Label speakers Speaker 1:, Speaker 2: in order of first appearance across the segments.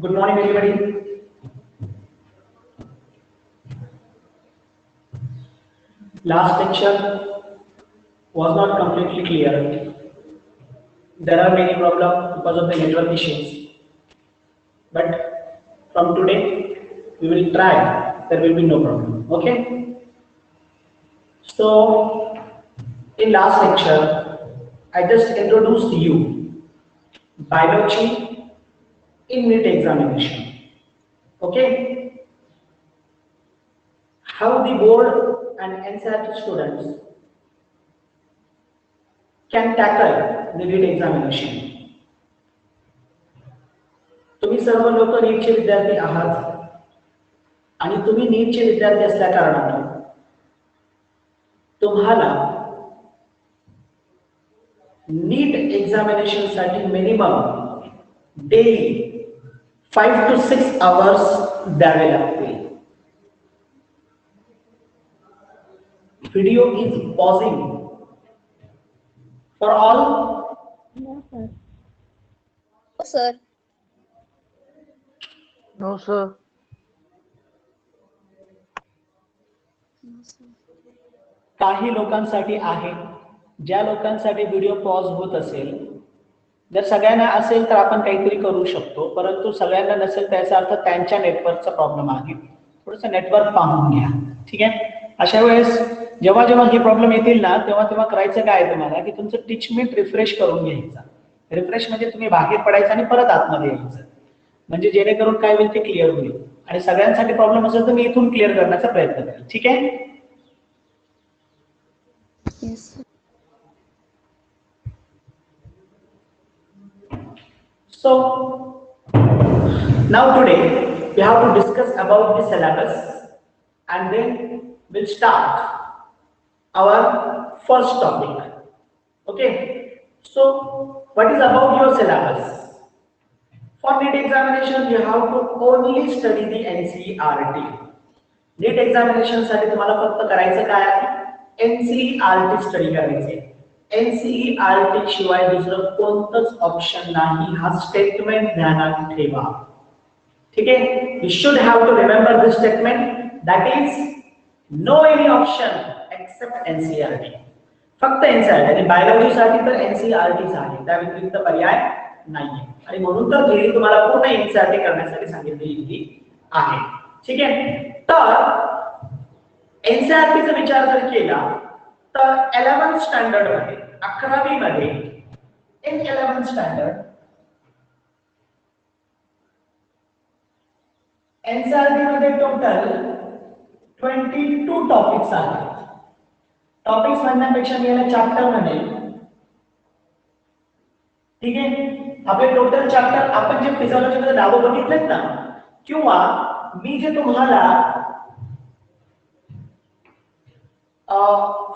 Speaker 1: Good morning, everybody. Last lecture was not completely clear. There are many problems because of the network issues. But from today, we will try. There will be no problem. Okay? So, in last lecture, I just introduced you biology in NEET examination. Okay? How the board and NCERT students can tackle the NEET examination. तुम्ही सर्व लोक नीटचे विद्यार्थी आहात आणि तुम्ही नीटचे विद्यार्थी असल्या कारणाने तुम्हाला नीट एक्झामिनेशन साठी मिनिमम डेली 5 to 6 hours द्यावे लागतील. Video is pausing for all.
Speaker 2: No, sir. No, sir.
Speaker 3: No, sir.
Speaker 1: काही लोकांसाठी आहे. ज्या लोकांसाठी व्हिडिओ पॉज होत असेल, जर सगळ्यांना असेल तर आपण काहीतरी करू शकतो, परंतु सगळ्यांना नसेल त्याचा अर्थ त्यांच्या नेटवर्कचा प्रॉब्लेम आहे. थोडंसं नेटवर्क पाहून घ्या. ठीक आहे. अशा वेळेस जेव्हा जेव्हा हे प्रॉब्लेम येतील ना तेव्हा तेव्हा करायचं काय तुम्हाला की तुमचं टीचमेंट रिफ्रेश करून घ्यायचं. रिफ्रेश म्हणजे तुम्ही बाहेर पडायचं आणि परत आतमध्ये यायचं, म्हणजे जेणेकरून काय होईल ते क्लिअर होईल. आणि सगळ्यांसाठी प्रॉब्लेम असेल तर मी इथून क्लिअर करण्याचा प्रयत्न करेल. ठीक आहे.
Speaker 2: Yes.
Speaker 1: So now today we have to discuss about the syllabus and then we'll start our first topic. Okay, so what is about your syllabus? For NEET examination you have to only study the NCERT. NEET examination साठी तुम्हाला फक्त करायचं काय आहे? NCERT study करायचे. NCERT शिवाय दुसरं कोणतंच ऑप्शन नाही, हा स्टेटमेंट ध्यानात ठेवा. ठीक आहे. You should have to remember this statement, that is no any option except NCERT. फक्त NCERT. आणि बायोलॉजी साठी तर NCERTच आहे, त्या व्यतिरिक्त पर्याय नाहीये. आणि म्हणून तर थेरी तुम्हाला पूर्ण NCERT करण्यासाठी सांगितलेली आहे. ठीक आहे. तर NCERT चा विचार जर केला तर 11th स्टँडर्ड मध्ये 11वी मध्ये इन 11th स्टँडर्ड NCERT मध्ये टोटल 22 टॉपिक्स आहेत. टॉपिक्स म्हणण्यापेक्षा मी याला चॅप्टर म्हणेल. ठीक आहे. आपले टोटल चॅप्टर आपण जे फिजिओलॉजी मध्ये नाव बघितलेत ना, किंवा मी जे तुम्हाला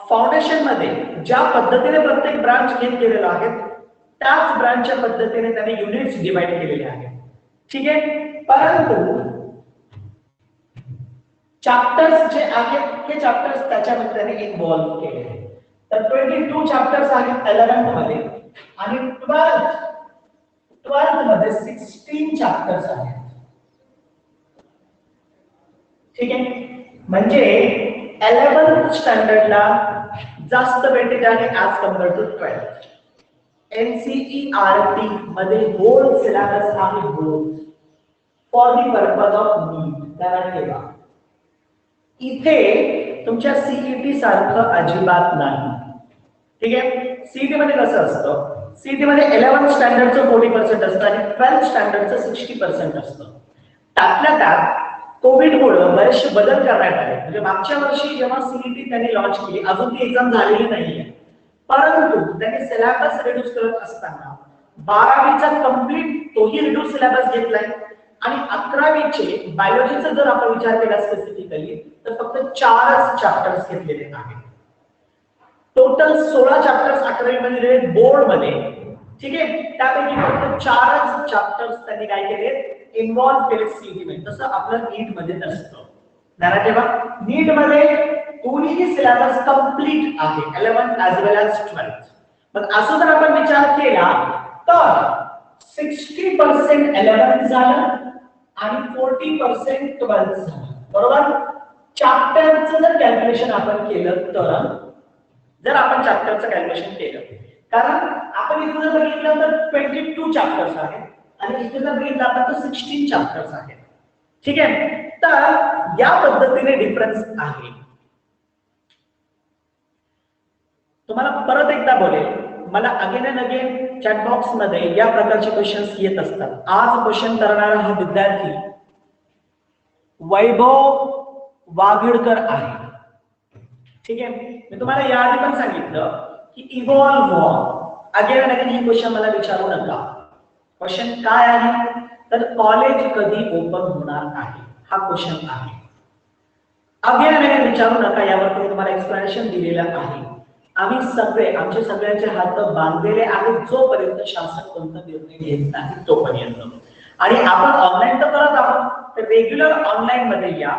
Speaker 1: फाउंडेशन मध्ये ज्या पद्धतीने प्रत्येक ब्रांच घेत गेलेलो आहे त्याच ब्रांचच्या पद्धतीने त्यांनी युनिट्स डिवाइड केलेले आहेत. ठीक आहे. परंतु चॅप्टर्स जे आहेत हे चॅप्टर्स त्याच्यामध्ये त्यांनी इन्व्हॉल्व केले आहेत. तर 22 चॅप्टर्स आहेत 11th मध्ये आणि 12th मध्ये 16 चॅप्टर्स आहेत. ठीक आहे. म्हणजे 11th स्टँडर्डला जास्त वेटेज आहे as compare to 12th. NCERT मध्ये होल सिलेबस आहे board for the purpose of NEET. त्याला ठेवा. इथे तुमच्या सीईटी सारखं अजिबात नाही. ठीक आहे. सीईटी मध्ये कसं असतं, सीईटी मध्ये 11th स्टँडर्डचं 40% असतं आणि 12th स्टँडर्डचं 60% असतं. त्यातल्या त्यात कोविडमुळे बरेचसे बदल करण्यात आले. म्हणजे मागच्या वर्षी जेव्हा सीईटी त्यांनी लॉन्च केली, अजून ती एक्झाम झालेली नाहीये, परंतु त्यांनी सिलेबस रिड्यूस करत असताना 12वीचा कंप्लीट तोही रिड्यूस सिलेबस घेतलाय आणि 11वीचे बायोलॉजीचा जर आपण विचार केला स्पेसिफिकली तर फक्त 4च चॅप्टर्स घेतलेले आहेत. टोटल 16 चॅप्टर्स 11वी मध्ये बोर्ड मध्ये. ठीक आहे. त्यापैकी फक्त 4च चॅप्टर्स त्यांनी काय केले, इन्व्हॉल्व केले सीईटी मध्ये. तसं आपलं नीट मध्ये नसतं. ध्यानात ठेवा. नीट मध्ये दोन्ही सिलेबस कंप्लीट आहे, 11th as well as 12th. मग असं जर आपण विचार केला तर 60% 11th झालं आणि 40% 12th झालं, बरोबर. चॅप्टरचं जर कॅल्क्युलेशन आपण केलं तर, जर आपण चॅप्टरचं कॅल्क्युलेशन केलं, कारण आपण इथे जर बघितलं तर 22 चॅप्टर्स आहेत आणि इथे जर बघितलं आपण तर 16 चॅप्टर्स आहेत. ठीक आहे, तर या पद्धतीने डिफरन्स आहे. तुम्हाला परत एकदा बोलेल, मला again and again chat box मध्ये या प्रकारचे क्वेश्चन्स येत असतात. आज क्वेश्चन करणारा हा विद्यार्थी वैभव वाघडकर आहे. ठीक आहे, मी तुम्हाला याआधी पण सांगितलं की इव्हॉल्व्ह व्हा. अगेन अँड अगेन हे क्वेश्चन मला विचारू नका. क्वेश्चन काय आहे तर कॉलेज कधी ओपन होणार आहे, हा क्वेश्चन आहे. अगेन अँड अगेन विचारू नका, यावर मी तुम्हाला एक्सप्लेनेशन दिलेलं आहे. आम्ही सगळे, आमचे सगळ्यांचे हात बांधलेले आहेत जोपर्यंत शासन कोणता निर्णय घेत नाही तोपर्यंत. आणि आपण ऑनलाईन तर करत आहोत, तर रेग्युलर ऑनलाईन मध्ये या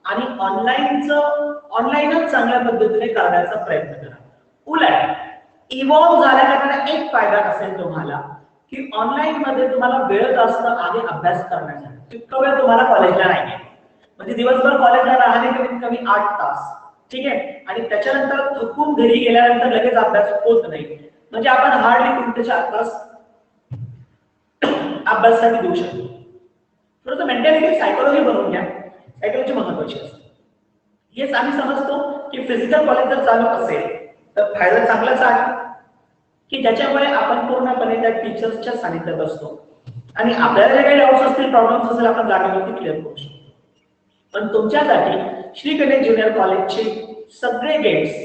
Speaker 1: आणि ऑनलाईनच चांगल्या पद्धतीने करण्याचा प्रयत्न करा. उलट इव्हॉल्व झाल्यानंतर एक फायदा असेल तुम्हाला की ऑनलाईन मध्ये तुम्हाला वेळ जास्त आहे अभ्यास करण्यासाठी. तितका वेळ तुम्हाला कॉलेजला नाही, म्हणजे दिवसभर कॉलेजला राहणे कमीत कमी 8 तास. ठीक आहे, आणि त्याच्यानंतर थकून घरी गेल्यानंतर लगेच अभ्यास होत नाही, म्हणजे आपण हार्डली 3 ते 4 तास अभ्यासासाठी देऊ शकतो. थोडंसं मेंटॅलिटी सायकोलॉजी बनवून घ्या, सायकोलॉजी महत्वाची असते. हेच आम्ही समजतो की फिजिकल कॉलेज जर चालू असेल तर फायदा चांगलाच आहे की ज्याच्यामुळे आपण पूर्णपणे त्या टीचर्सच्या सानिध्यात असतो आणि आपल्याला जे काही डाऊट्स असतील, प्रॉब्लेम्स असतील, आपण जागेवरती क्लिअर करू शकतो. पण तुमच्यासाठी श्री गणेश ज्युनियर कॉलेजचे सगळे गेट्स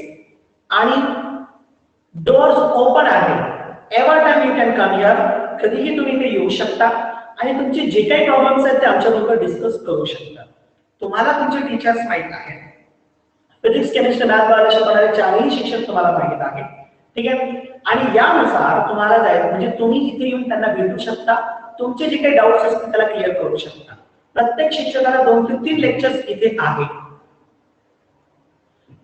Speaker 1: आणि डोअर्स ओपन आहेत. Ever time you can come here. कधीही तुम्ही इथे येऊ शकता आणि तुमचे जे काही प्रॉब्लेम्स आहेत ते आमच्याबरोबर डिस्कस करू शकता. तुम्हाला तुमचे टीचर्स माहित आहेत, फिजिक्स, केमिस्ट्री, मॅथ, बायोलॉजी शिकवणारे 4ही शिक्षक तुम्हाला माहित आहेत. ठीक आहे, आणि यानुसार तुम्हाला जायचं म्हणजे तुम्ही इथे येऊन त्यांना भेटू शकता, तुमचे जे काही डाऊट्स असतील त्याला क्लिअर करू शकता. प्रत्येक शिक्षकाला 2 ते 3 लेक्चर्स इथे आहेत.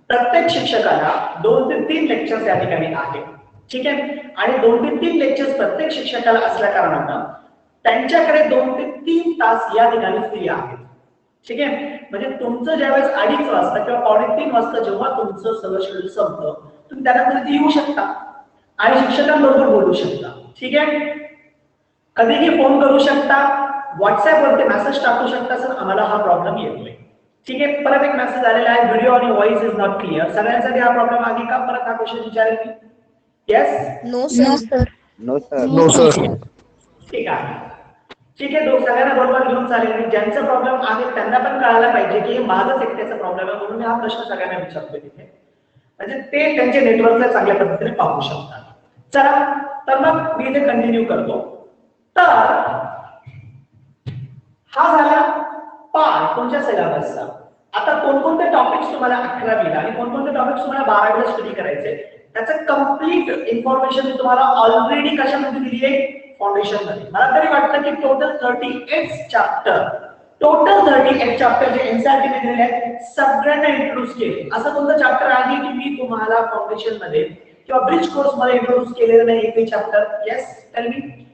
Speaker 1: प्रत्येक शिक्षकाला 2 ते 3 लेक्चर्स या ठिकाणी आहेत. ठीक आहे, आणि 2 ते 3 लेक्चर्स प्रत्येक शिक्षकाला असल्या कारणानं त्यांच्याकडे 2 ते 3 तास या ठिकाणी फ्री आहेत. ठीक आहे, म्हणजे तुमचं ज्यावेळेस 2:30 वाजता किंवा 2:45 वाजता जेव्हा तुमचं सगळं शेड्यूल संपतं, तुम्ही त्यानंतर येऊ शकता आणि शिक्षकांबरोबर बोलू शकता. ठीक आहे, कधीही फोन करू शकता, व्हॉट्सअप वरती मेसेज टाकू शकता, सर आम्हाला हा प्रॉब्लेम येतोय. ठीक आहे, परत एक मेसेज आलेला आहे, व्हिडिओ आणि व्हॉइस इज नॉट क्लिअर. सगळ्यांसाठी हा प्रॉब्लेम आहे का? परत हा क्वेश्चन विचारेल मी. Yes,
Speaker 2: no sir.
Speaker 3: No sir.
Speaker 4: No sir.
Speaker 1: ठीक आहे. ठीक आहे, सगळ्यांना बरोबर घेऊन चालेल. मी ज्यांचा प्रॉब्लेम आहे त्यांना पण कळायला पाहिजे की हे माझाच एकट्याचा प्रॉब्लेम आहे, म्हणून मी हा प्रश्न सगळ्यांना विचारतोय तिथे, म्हणजे ते त्यांचे नेटवर्कला चांगल्या पद्धतीने पाहू शकतात. चला, तर मग मी इथे कंटिन्यू करतो. तर हा झाला पार्ट तुमच्या सिलेबसचा. आता कोणकोणते टॉपिक्स तुम्हाला 11वीला आणि कोणकोणते टॉपिक्स तुम्हाला 12वीला स्टडी करायचे त्याचं कंप्लीट इन्फॉर्मेशन मी तुम्हाला ऑलरेडी कशामध्ये दिली आहे, फाउंडेशन मध्ये. मला तरी वाटतं की टोटल 38 चॅप्टर जे एनसीईआरटी ने दिलेले आहेत सगळ्यांना इंट्रोड्यूस केले. असं कोणतं चॅप्टर आहे की मी तुम्हाला फाउंडेशन मध्ये किंवा ब्रिज कोर्स मध्ये इंट्रोड्यूस केलेलं नाही एकही chapter? Yes, tell me.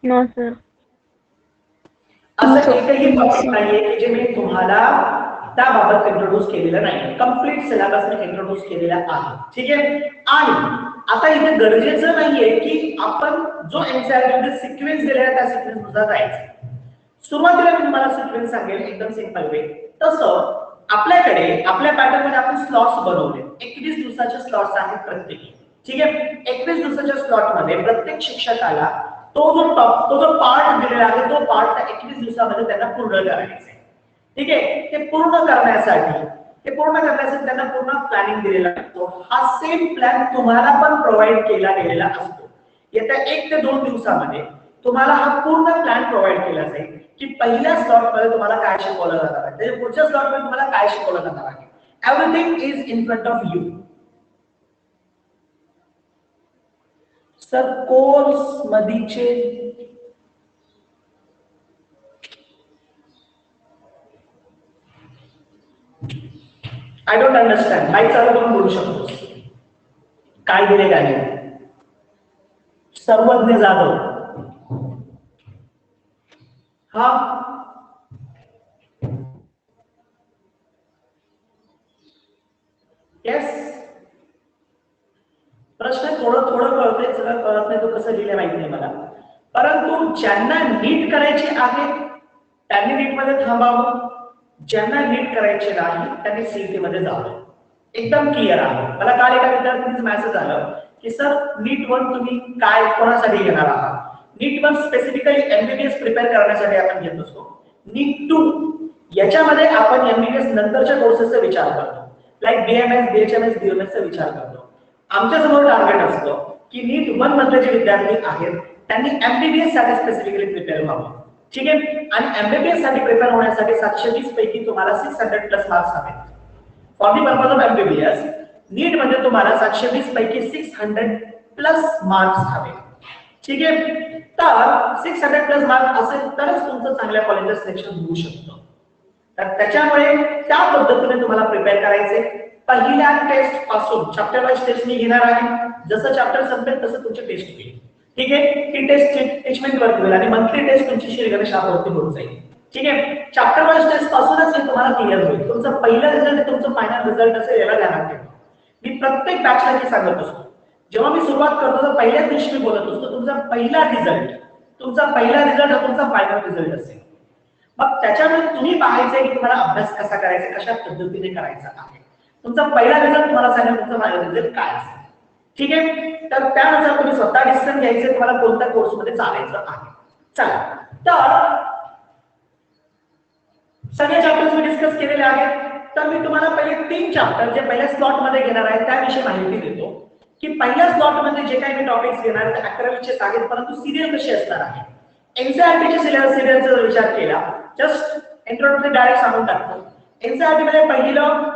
Speaker 2: No sir.
Speaker 1: असं एकही टॉपिक नाहीये की जे मी तुम्हाला त्याबाबत इंट्रोड्यूस केलेलं नाही. कंप्लीट सिलेबस मी इंट्रोड्यूस केलेला आहे. ठीक आहे, आणि आता इथे गरजेचं नाहीये की आपण जो एनसीईआरटी मध्ये सिक्वेन्स दिलेला त्या सिक्वेन्स नुसार जायचं. सुरुवातीला मी तुम्हाला सिक्वेन्स सांगेल एकदम सिंपल वे. तसं आपल्याकडे आपल्या पॅटर्न मध्ये आपण स्लॉट्स बनवले. 21 दिवसाचे स्लॉट्स आहेत प्रत्येकी. ठीक आहे, 21 दिवसाच्या स्लॉट मध्ये प्रत्येक शिक्षकाला तो जो पार्ट दिलेला आहे तो पार्ट 21 दिवसामध्ये त्यांना पूर्ण करायचा आहे. ठीक आहे, ते पूर्ण करण्यासाठी त्यांना पूर्ण प्लॅनिंग दिलेला असतो. हा सेम प्लॅन तुम्हाला पण प्रोव्हाइड केला गेलेला असतो. येत्या 1 ते 2 दिवसामध्ये तुम्हाला हा पूर्ण प्लॅन प्रोव्हाइड केला जाईल की पहिल्या स्लॉट मध्ये तुम्हाला काय शिकवलं जाणार आहे, त्याच्या पुढच्या स्लॉट मध्ये तुम्हाला काय शिकवलं जाणार आहे. Everything is in front of you. Sir course मधीचे आय डोंट अंडरस्टँड. माईक चालू करून बोलू शकतो. काय दिले काय नाही. सर्वज्ञ जाधव. हा येस, प्रश्न थोडं थोडं कळतंय, सगळं कळत नाही तो कसं लिहिलं माहिती नाही मला. परंतु ज्यांना नीट करायचे आहे त्यांनी नीट मध्ये थांबावं, ज्यांना नीट करायचे नाही त्यांनी सीईटी मध्ये जावं. एकदम क्लिअर आहे. मला काल एका विद्यार्थ्यांचं मेसेज आलं की सर नीट 1 तुम्ही काय कोणासाठी घेणार आहात. नीट 1 स्पेसिफिकली एमबीबीएस प्रिपेअर करण्यासाठी आपण घेत असतो. नीट 2 याच्यामध्ये आपण एमबीबीएस नंतरच्या कोर्सेसचा विचार करतो, लाईक बीएमएस, बीएचएमएस, बीएमएसचा विचार करतो. आमच्या समोर टार्गेट असतं की नीट 1 मधले जे विद्यार्थी आहेत त्यांनी एमबीबीएस साठी स्पेसिफिकली प्रिपेअर व्हावं. ठीक आहे. आणि एमबीबीएस साठी प्रिपेअर होण्यासाठी 720 पैकी तुम्हाला 600 प्लस मार्क्स हवेत. For the purpose of MBBS NEET मध्ये तुम्हाला 720 पैकी 600 प्लस मार्क्स हवे. ठीक आहे. तर 600 प्लस मार्क्स असेल तरच तुमचं चांगल्या कॉलेजचं सिलेक्शन होऊ शकतं. तर त्याच्यामुळे त्या पद्धतीने तुम्हाला प्रिपेअर करायचे. पहिल्या टेस्ट पासून चॅप्टर वाईज टेस्ट मी घेणार आहे. जसं चॅप्टर संपेल तसं तुमची टेस्ट होईल. ठीक आहे. ही टेस्ट टेस्टमेंट वरती होईल आणि मंथली टेस्ट तुमची श्री गणेश ॲपवरती होत जाईल. ठीक आहे. चॅप्टर वाईज टेस्ट पासूनच हे तुम्हाला क्लिअर होईल. तुमचं पहिलं रिझल्ट तुमचं फायनल रिझल्ट असेल याला ध्यानात ठेवा. मी प्रत्येक बॅचला हे सांगत असतो. जेव्हा मी सुरुवात करतो तर पहिल्याच दिवशी मी बोलत असतो तुमचा पहिला रिझल्ट हा तुमचा फायनल रिझल्ट असेल. मग त्याच्यामुळे तुम्ही पाहायचंय की तुम्हाला अभ्यास कसा करायचा, कशा पद्धतीने करायचा आहे. तुमचा पहिला रिझल्ट तुम्हाला सांगेल तुमचा फायनल रिझल्ट काय असेल. ठीक आहे. तर त्यानुसार तुम्ही स्वतः डिसिजन घ्यायचे तुम्हाला कोणत्या कोर्समध्ये चालायचं आहे. चला, तर सगळे चॅप्टर्स मी डिस्कस केलेले आहेत. तर मी तुम्हाला पहिले 3 चॅप्टर जे पहिल्या स्लॉट मध्ये घेणार आहे त्याविषयी माहिती देतो की पहिल्या स्लॉट मध्ये जे काही मी टॉपिक्स घेणार आहेत 11वीचे आहेत, परंतु सिरियल कशी असणार आहे. एनसीईआरटीचे सिरियलचा विचार केला, जस्ट इंट्रोडक्टरी डायरेक्ट सांगून टाकतो. एनसीईआरटी मध्ये पहिलं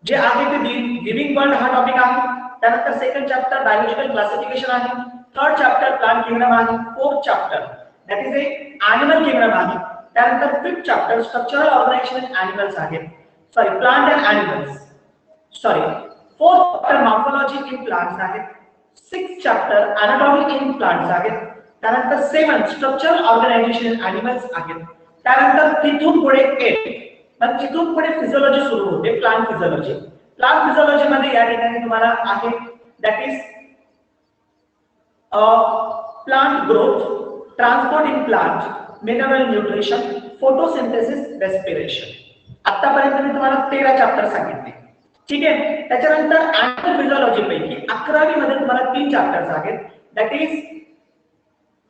Speaker 1: जे आहे ते लिव्हिंग वर्ल्ड हा टॉपिक आहे. त्यानंतर सेकंड चॅप्टर बायोलॉजिकल क्लासिफिकेशन आहे. थर्ड चॅप्टर प्लांट किंगडम आहे. Fourth chapter that is a animal kingdom आहे. त्यानंतर fifth chapter structural organisation in animals आहे. Sorry plant and animals. Sorry fourth chapter morphology in plants आहे. Sixth chapter anatomy in plants आहे. त्यानंतर 7 structural organisation in animals आहे. त्यानंतर तिथून पुढे 8 पण तिथून पुढे फिजिओलॉजी सुरू होते, प्लांट फिजिओलॉजी. प्लांट फिजिओलॉजी मध्ये या ठिकाणी तुम्हाला आहे that is plant growth, transport in plant, mineral nutrition, photosynthesis, respiration. आतापर्यंत मी तुम्हाला 13 चॅप्टर सांगितले. ठीक आहे. त्याच्यानंतर ॲनिमल फिजिओलॉजी पैकी 11वी मध्ये तुम्हाला 3 चॅप्टर्स आहेत that is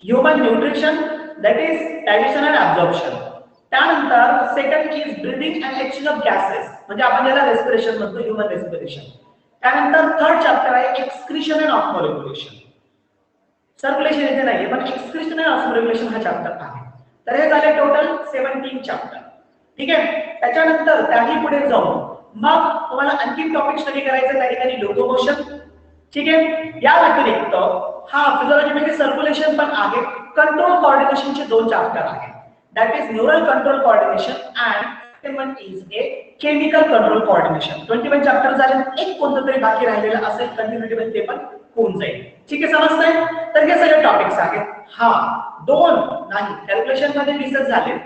Speaker 1: human nutrition, that is digestion and absorption. त्यानंतर second is breathing and exchange of gases म्हणजे आपण ज्याला रेस्पिरेशन म्हणतो, ह्यूमन रेस्पिरेशन. त्यानंतर थर्ड चॅप्टर आहे एक्सक्रीशन अँड ऑस्मोरेग्युलेशन. सर्क्युलेशन इथे नाहीये पण एक्सक्रीशन अँड ऑस्मोरेग्युलेशन हा चॅप्टर आहे. तर हे झाले टोटल 17 चॅप्टर. ठीक आहे. त्याच्यानंतर त्याही पुढे जाऊन मग तुम्हाला आणखी टॉपिक स्टडी करायचं त्या ठिकाणी लोकोमोशन. ठीक आहे. या व्यतिरिक्त हा फिजिओलॉजी मध्ये सर्क्युलेशन पण आहे. कंट्रोल कोऑर्डिनेशनचे 2 चॅप्टर आहेत. That is neural control coordination and second is a chemical control coordination. 21 chapter झाले. एक कोणतं तरी बाकी राहिलेलं असेल कंटिन्युटी मध्ये ते पण होऊन जाईल. ठीक आहे. समजतंय. तर हे सगळे टॉपिक्स आहेत. हा 2 नाही कॅल्क्युलेशन मध्ये 20 झाले,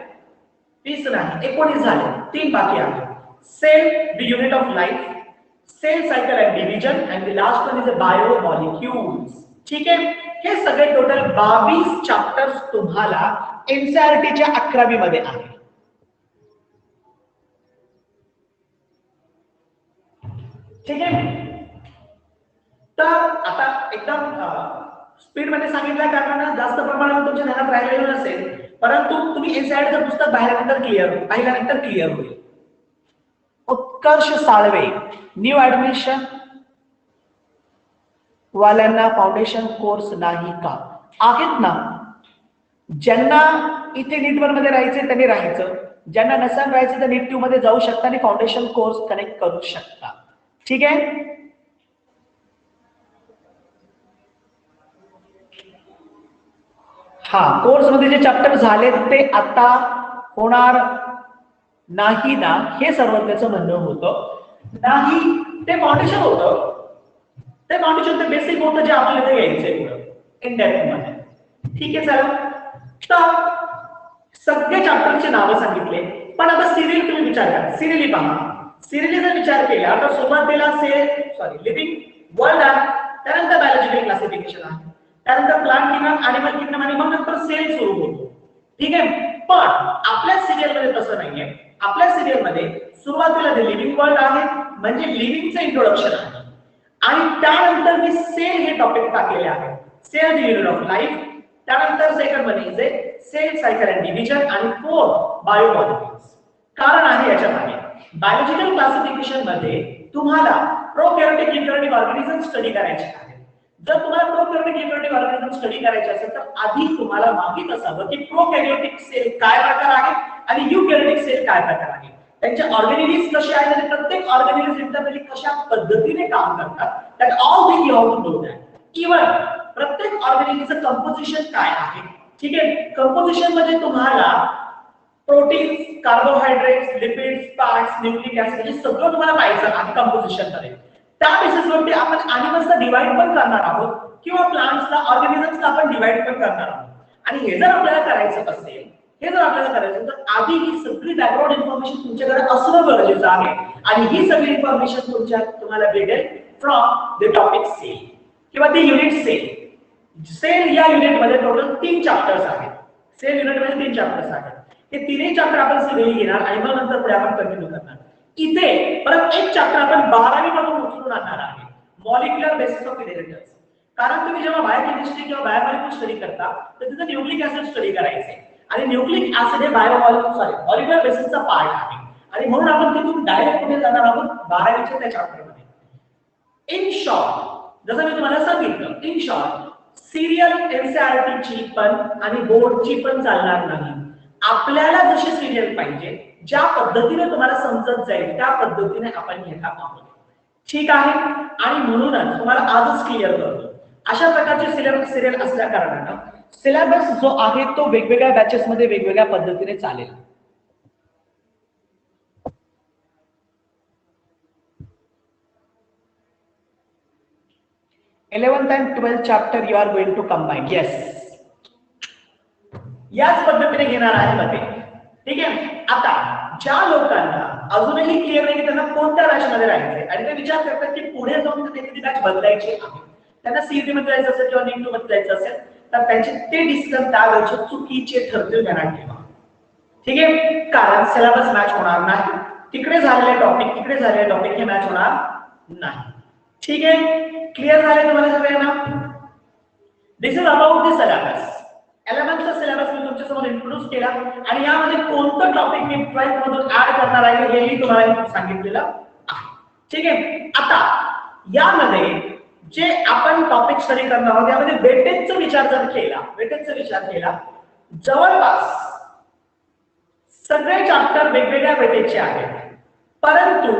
Speaker 1: 20 नाही 19 झाले, 3 बाकी आहेत. Cell the unit of life, cell cycle and division and the last one is a bio molecules. ठीक आहे. हे सगळे टोटल 22 चॅप्टर्स तुम्हाला एनसीईआरटीच्या 11वी मध्ये आहे. ठीक आहे. तर आता एकदम स्पीड मध्ये सांगितल्या कारणाने जास्त प्रमाणात तुमच्या ध्यानात राहिलेलं नसेल, परंतु तुम्ही एनसीईआरटीचं पुस्तक पाहिल्यानंतर क्लिअर होईल. उत्कर्ष साळवे न्यू ऍडमिशन वाल्यांना फाउंडेशन कोर्स नाही का? आहेत ना. ज्यांना इथे नीट 1 मध्ये राहायचे त्यांनी राहायचं, ज्यांना नसेल राहायचं तर नीट 2 मध्ये जाऊ शकता आणि फाउंडेशन कोर्स कनेक्ट करू शकता. ठीक आहे. हा कोर्स मध्ये जे चॅप्टर झाले ते आता होणार नाही ना, हे सर्वज्ञाचं म्हणणं होतं. नाही, ते फाउंडेशन होतं, ते फाउंडेशन ते बेसिक होतं जे आपल्याला घ्यायचंय. इन डेप्थ मध्ये. ठीक आहे चला. तर सगळे चॅप्टरचे नावं सांगितले, पण आता सिरियल तुम्ही विचार करा. सिरियली पहा. सिरियली जर विचार केला तर सुरुवातीला लिव्हिंग वर्ल्ड आहे, त्यानंतर बायोलॉजिकल क्लासिफिकेशन आहे, त्यानंतर प्लांट किंगडम, ॲनिमल किंगडम आणि मग नंतर सेल सुरू होतो. ठीक आहे. पण आपल्या सिरियल मध्ये तसं नाहीये. आपल्या सिरियल मध्ये सुरुवातीला लिव्हिंग वर्ल्ड आहे, म्हणजे लिव्हिंगचं इंट्रोडक्शन आहे, आणि त्यानंतर मी सेल हे टॉपिक टाकलेले आहे. Cell the unit of life. त्यानंतर सेकंड मध्ये जे सेल सायकल अँड डिव्हिजन, आणि फोर्थ बायोमॉलिक्युल्स. कारण आहे याच्या मागे. बायोलॉजिकल क्लासिफिकेशन मध्ये तुम्हाला प्रोकॅरियोटिक युकॅरियोटिक ऑर्गॅनिझम स्टडी करायचे आहे. जर तुम्हाला प्रोकॅरियोटिक युकॅरियोटिक ऑर्गॅनिझम स्टडी करायचे असेल तर आधी तुम्हाला माहित असावं की प्रोकॅरियोटिक सेल काय प्रकार आहे आणि युकॅरियोटिक सेल काय प्रकार आहे. त्यांचे ऑर्गॅनिझम्स कसे आहेत आणि प्रत्येक ऑर्गॅनिझम इंटरनली कशा पद्धतीने काम करतात. That all thing you have to know that. Even प्रत्येक ऑर्गॅनिझमचं कंपोजिशन काय आहे. ठीक आहे. कंपोजिशन मध्ये तुम्हाला proteins, carbohydrates, lipids, fats, nucleic acid हे सगळं तुम्हाला पाहायचं आहे कंपोजिशन मध्ये. त्या बेसिसवरती आपण ॲनिमल्सला डिवाइड पण करणार आहोत किंवा प्लांट्सला, ऑर्गॅनिझम्सला आपण डिवाइड पण करणार आहोत. आणि हे जर आपल्याला करायचं असेल, तर आधी ही सगळी बॅकग्राऊंड इन्फॉर्मेशन तुमच्याकडे असणं गरजेचं आहे. आणि ही सगळी इन्फॉर्मेशन तुम्हाला भेटेल फ्रॉम द टॉपिक सेल किंवा द युनिट सेल. सेल या युनिट मध्ये टोटल 3 चॅप्टर्स आहेत. सेल युनिट मध्ये 3 चॅप्टर्स आहेत. हे तिन्ही चॅप्टर आपण सिरियली घेणार आणि मग नंतर पुढे आपण कंटिन्यू करणार. इथे परत एक चॅप्टर आपण 12वी मधून उचलून आणणार आहे, मॉलिक्युलर बेसिस ऑफ इनहेरिटन्स. कारण तुम्ही जेव्हा बायोकेमिस्ट्री किंवा बायोमॉलिक्युल स्टडी करता तर तिथे न्यूक्लिक ऍसिड स्टडी करायचे, आणि न्यूक्लिक ऍसिड हे मॉलिक्युलर बेसिसचा पार्ट आहे. आणि म्हणून आपण तिथून डायरेक्ट कुठे जाणार आहोत, 12वीच्या त्या चॅप्टर मध्ये. इन शॉर्ट, जसं मी तुम्हाला सांगितलं, इन शॉर्ट सिरियल एनसीईआरटी ची पण आणि बोर्डची पण चालणार नाही. आपल्याला जशी सिरियल पाहिजे, ज्या पद्धतीने तुम्हाला समजत जाईल त्या पद्धतीने आपण घेणार आहोत. ठीक आहे. आणि म्हणूनच तुम्हाला आजच क्लिअर करतो, अशा प्रकारचे सिरियल असल्या कारणानं सिलेबस जो आहे तो वेगवेगळ्या बॅचेस मध्ये वेगवेगळ्या पद्धतीने चालेल. Eleventh and 12th chapter you are going to combine. Yes, याच पद्धतीने घेणार आहे मध्ये. ठीक आहे. आता ज्या लोकांना अजूनही क्लिअर नाही की त्यांना कोणत्या बॅच मध्ये राहायचंय आणि ते विचार करतात की पुढे जाऊन त्यांनी बॅच बदलायची आहे, त्यांना सीईटी मध्ये जायचं असेल किंवा नीट मध्ये जायचं असेल, तर त्यांचे ते डिसिजन त्यावेळेचे चुकीचे ठरतील, ध्यानात ठेवा. ठीक आहे. कारण सिलेबस मॅच होणार नाही. तिकडे झालेले टॉपिक हे मॅच होणार नाही. ठीक आहे. क्लिअर झाले तुम्हाला सगळ्यांना? This is about the syllabus. 11th चा सिलेबस मी तुमच्या समोर इंट्रोड्यूस केला आणि यामध्ये कोणतं टॉपिक मी 12th मधून ऍड करणार आहे हेही तुम्हाला सांगितलेलं आहे. ठीक आहे. आता यामध्ये जे आपण टॉपिक स्टडी करणार आहोत यामध्ये वेटेजचा विचार केला, जवळपास सगळे चॅप्टर वेगवेगळ्या वेटेजचे आहेत, परंतु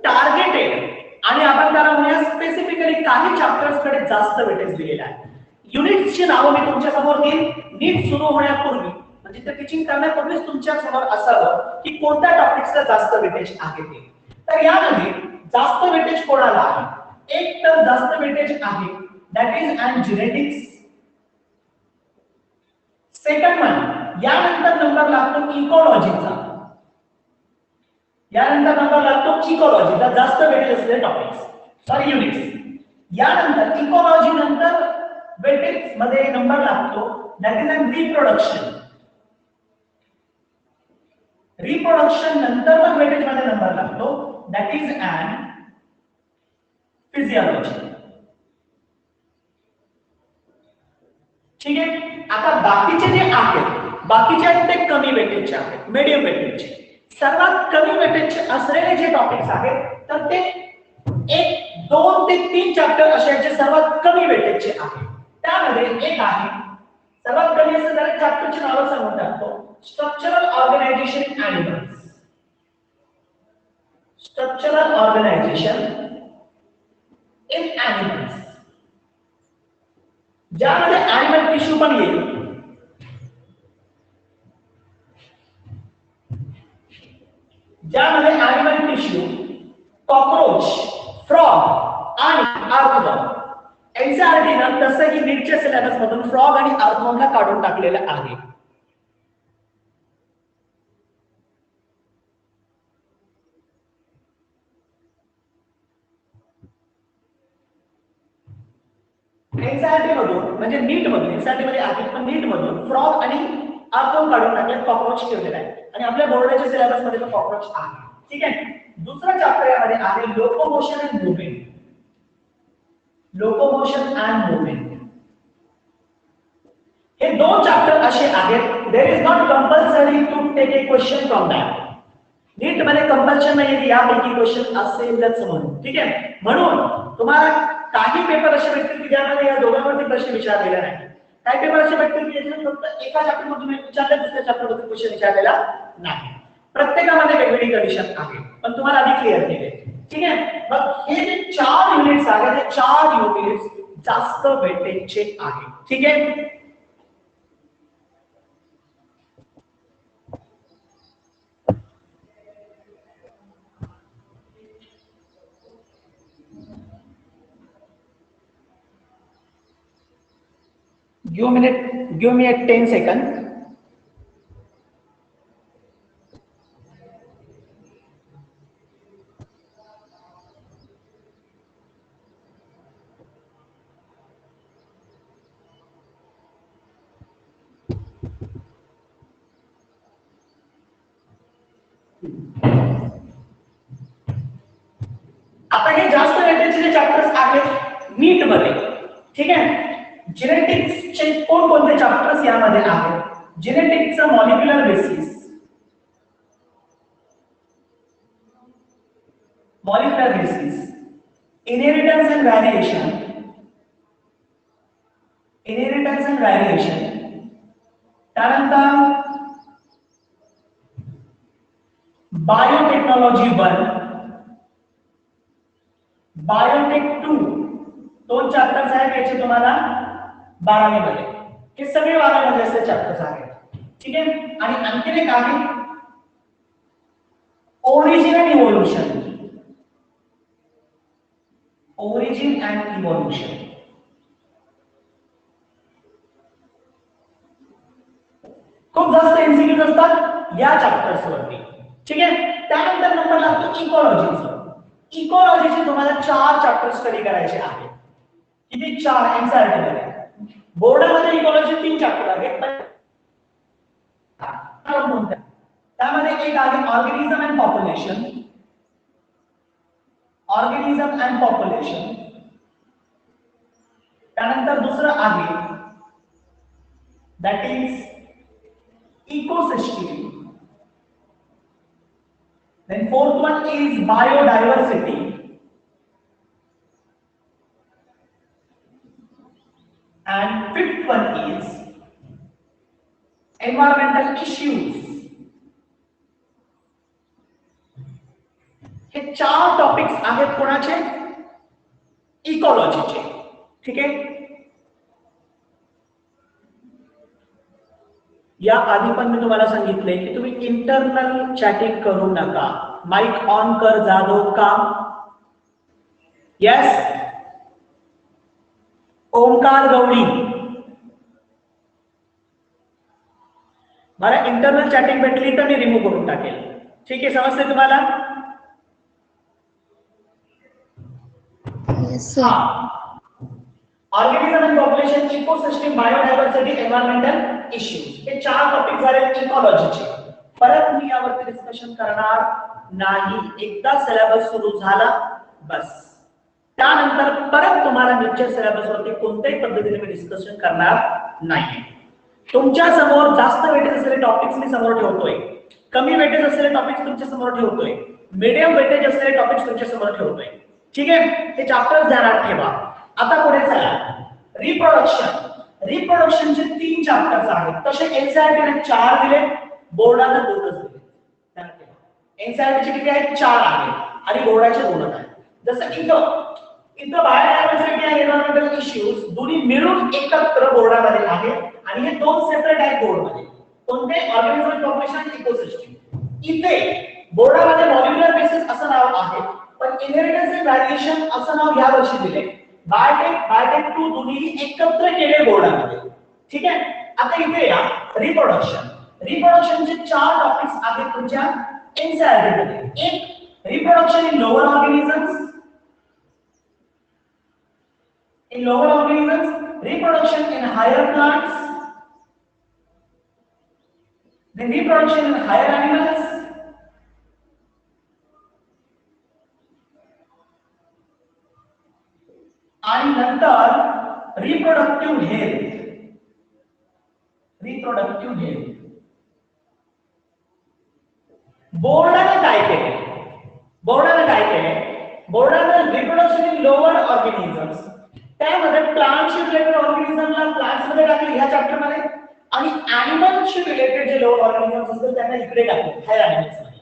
Speaker 1: टार्गेटेड आणि आपण त्याला म्हणूया स्पेसिफिकली काही चॅप्टर्स कडे जास्त वेटेज दिलेला आहे. युनिट्सची नावं मी तुमच्या समोर देईन. नीट सुरू होण्यापूर्वी म्हणजे ते टीचिंग करण्यापूर्वीच तुमच्या समोर असावं की कोणत्या टॉपिक्सला जास्त वेटेज आहे ते. तर यामध्ये जास्त वेटेज कोणाला आहे? एक तर जास्त वेटेज आहे that is and genetics. Second one, यानंतर नंबर लागतो इकॉलॉजीचा. चिकोलॉजीचा जास्त वेटेज असलेले टॉपिक्स युनिट्स. यानंतर इकॉलॉजी नंतर वेटेज मध्ये नंबर लागतो दॅट इज अँड रिप्रोडक्शन नंतर मग वेटेज मध्ये नंबर लागतो दॅट इज अँड फिजियोलॉजी. ठीक आहे. आता बाकीचे जे आहेत ते कमी वेटेजचे आहेत, मीडियम वेटेजचे. सर्वात कमी वेटेजचे असलेले जे टॉपिक्स आहेत तर ते 1, 2 ते 3 चॅप्टर असे सर्वात कमी वेटेजचे आहेत. त्यामध्ये एक आहे सर्वात कमी असलेल्या चॅप्टरचे नाव सांगून टाकतो, structural organisation in animals. Structural organisation in animals, ज्यामध्ये ॲनिमल टिश्यू पण येईल. ज्यामध्ये ॲनिमल टिश्यू, कॉकरोच, फ्रॉग आणि अर्थवर्म. एनसीईआरटी ना तसंही नीट नीटच्या सिलेबस मधून फ्रॉग आणि अर्थवर्मला काढून टाकलेलं आहे. एनसीईआरटी मधून म्हणजे नीट मधून, एनसीईआरटी मध्ये आहे पण नीट मधून फ्रॉग आणि अर्थवर्म काढून टाकले, कॉकरोच ठेवलेला आहे आणि आपल्या बोर्डाच्या सिलेबस मध्ये तो कॉकरोच आहे. ठीक आहे. दुसरा चॅप्टर यामध्ये आहे locomotion and movement. Locomotion and movement हे दोन चॅप्टर असे आहेत, there is not compulsory to take a question from that. NEET मध्ये कंपल्शन नाही की यापैकी क्वेश्चन असेलच म्हणून. ठीक आहे. म्हणून तुम्हाला काही पेपर असे भेटतील की ज्यामध्ये या दोघांवरती प्रश्न विचारलेला नाही. काही पेपर असे भेटतील की ज्याच्यात फक्त एका चॅप्टर मधून विचारले, दुसऱ्या चॅप्टर मधून क्वेश्चन विचारलेला नाही. प्रत्येकामध्ये वेगवेगळी कंडिशन आहे, पण तुम्हाला आधी क्लिअर केले. ठीक आहे. मग हे जे 4 युनिट्स आहेत, ते 4 युनिट्स जास्त वेटेजचे आहे. ठीक आहे. give me a 10 second. आता हे जास्त वेटेजचे जे चॅप्टर्स आहेत नीट मध्ये. ठीक आहे. जेनेटिक्सचे कोणकोणते चॅप्टर्स यामध्ये आहेत? जेनेटिक्सचा molecular basis, inheritance and variation, त्यानंतर बायोटेक्नॉलॉजी 1, बायोटेक 2 दोन चॅप्टर्स आहेत याचे तुम्हाला 12वी मध्ये. हे सगळे 12वी मध्ये असे चॅप्टर्स आहेत. ठीक आहे. आणि आणखी एक आहे origin and evolution. Origin and evolution खूप जास्त एमसीक्यूज असतात या चॅप्टर्स वरती. ठीक आहे. त्यानंतर नंबर लागतो इकॉलॉजीचा. इकॉलॉजीचे तुम्हाला 4 चॅप्टर स्टडी करायचे आहेत. किती? 4 एनसीईआरटी मध्ये. बोर्डामध्ये इकॉलॉजी 3 चॅप्टर आहेत. त्यामध्ये एक आहे ऑर्गॅनिझम अँड पॉप्युलेशन. त्यानंतर दुसरं आहे that is ecosystem. Then fourth one is biodiversity. And fifth one is environmental issues. हे 4 टॉपिक्स आहेत कोणाचे? इकॉलॉजीचे. ठीक आहे. या आधी पण मी तुम्हाला सांगितले की तुम्ही इंटरनल चॅटिंग करू नका. माइक ऑन कर जाधव का? यस. ओमकार गवळी, मला इंटरनल चॅटिंग भेटली तर मी रिमूव्ह करून टाकेल. ठीक आहे. समजते तुम्हाला? Organism and population, ecosystem, biodiversity, environmental issues हे 4 टॉपिक झाले इकॉलॉजीचे. परत मी यावरती डिस्कशन करणार नाही. एकदा सिलेबस सुरू झाला बस. त्यानंतर परत तुम्हाला नीटच्या सिलेबस वरती कोणत्याही पद्धतीने मी डिस्कशन करणार नाही. तुमच्या समोर जास्त वेटेज असलेले टॉपिक्स मी समोर ठेवतोय, कमी वेटेज असलेले टॉपिक्स तुमच्या समोर ठेवतोय, मीडियम वेटेज असलेले टॉपिक्स तुमच्या समोर ठेवतोय. ठीक आहे. हे चॅप्टर्स ध्यानात ठेवा. आता पुढे चला. रिप्रोडक्शनचे 3 चॅप्टर्स आहेत. तसे एनसीईआरटीने 4 दिले, बोर्डाने 2च दिले. ध्यानात ठेवा. एनसीईआरटीचे किती आहेत? 4 आहेत आणि बोर्डाचे 2च आहेत. जसं इथं बायोडायव्हर्सिटी आणि एन्व्हायरमेंटल इश्यूज दोन्ही मिळून एकत्र बोर्डामध्ये आहेत आणि हे 2 सेपरेट आहेत बोर्डमध्ये. कोणते? ऑर्गॅनिझम, पॉप्युलेशन आणि इकोसिस्टम. इथे बोर्डामध्ये मॉलिक्युलर बेसिस असं नाव आहे, पण इनहेरिटन्स अँड व्हॅरिएशन असं नाव या वर्षी दिले. बायोटेक 2 दोन्ही एकत्र केले बोर्डामध्ये. ठीक आहे. आता इथे या रिप्रोडक्शनचे 4 टॉपिक्स आहेत तुमच्या एनसीईआरटी मध्ये. एक reproduction in lower organisms, reproduction in higher plants, then reproduction in higher animals, आणि नंतर रिप्रोडक्टिव्ह हेल्थ. बोर्डाने काय केले? बोर्डाने रिप्रोडक्शन इन लोअर ऑर्गॅनिझम्स, त्यामध्ये प्लांटशी रिलेटेड ऑर्गॅनिझमला प्लांट्स मध्ये टाकले ह्या चॅप्टर मध्ये, आणि ॲनिमल्सशी रिलेटेड जे लोअर ऑर्गॅनिझम्स असतात त्यांना इकडे टाकले हायर ॲनिमल्स मध्ये.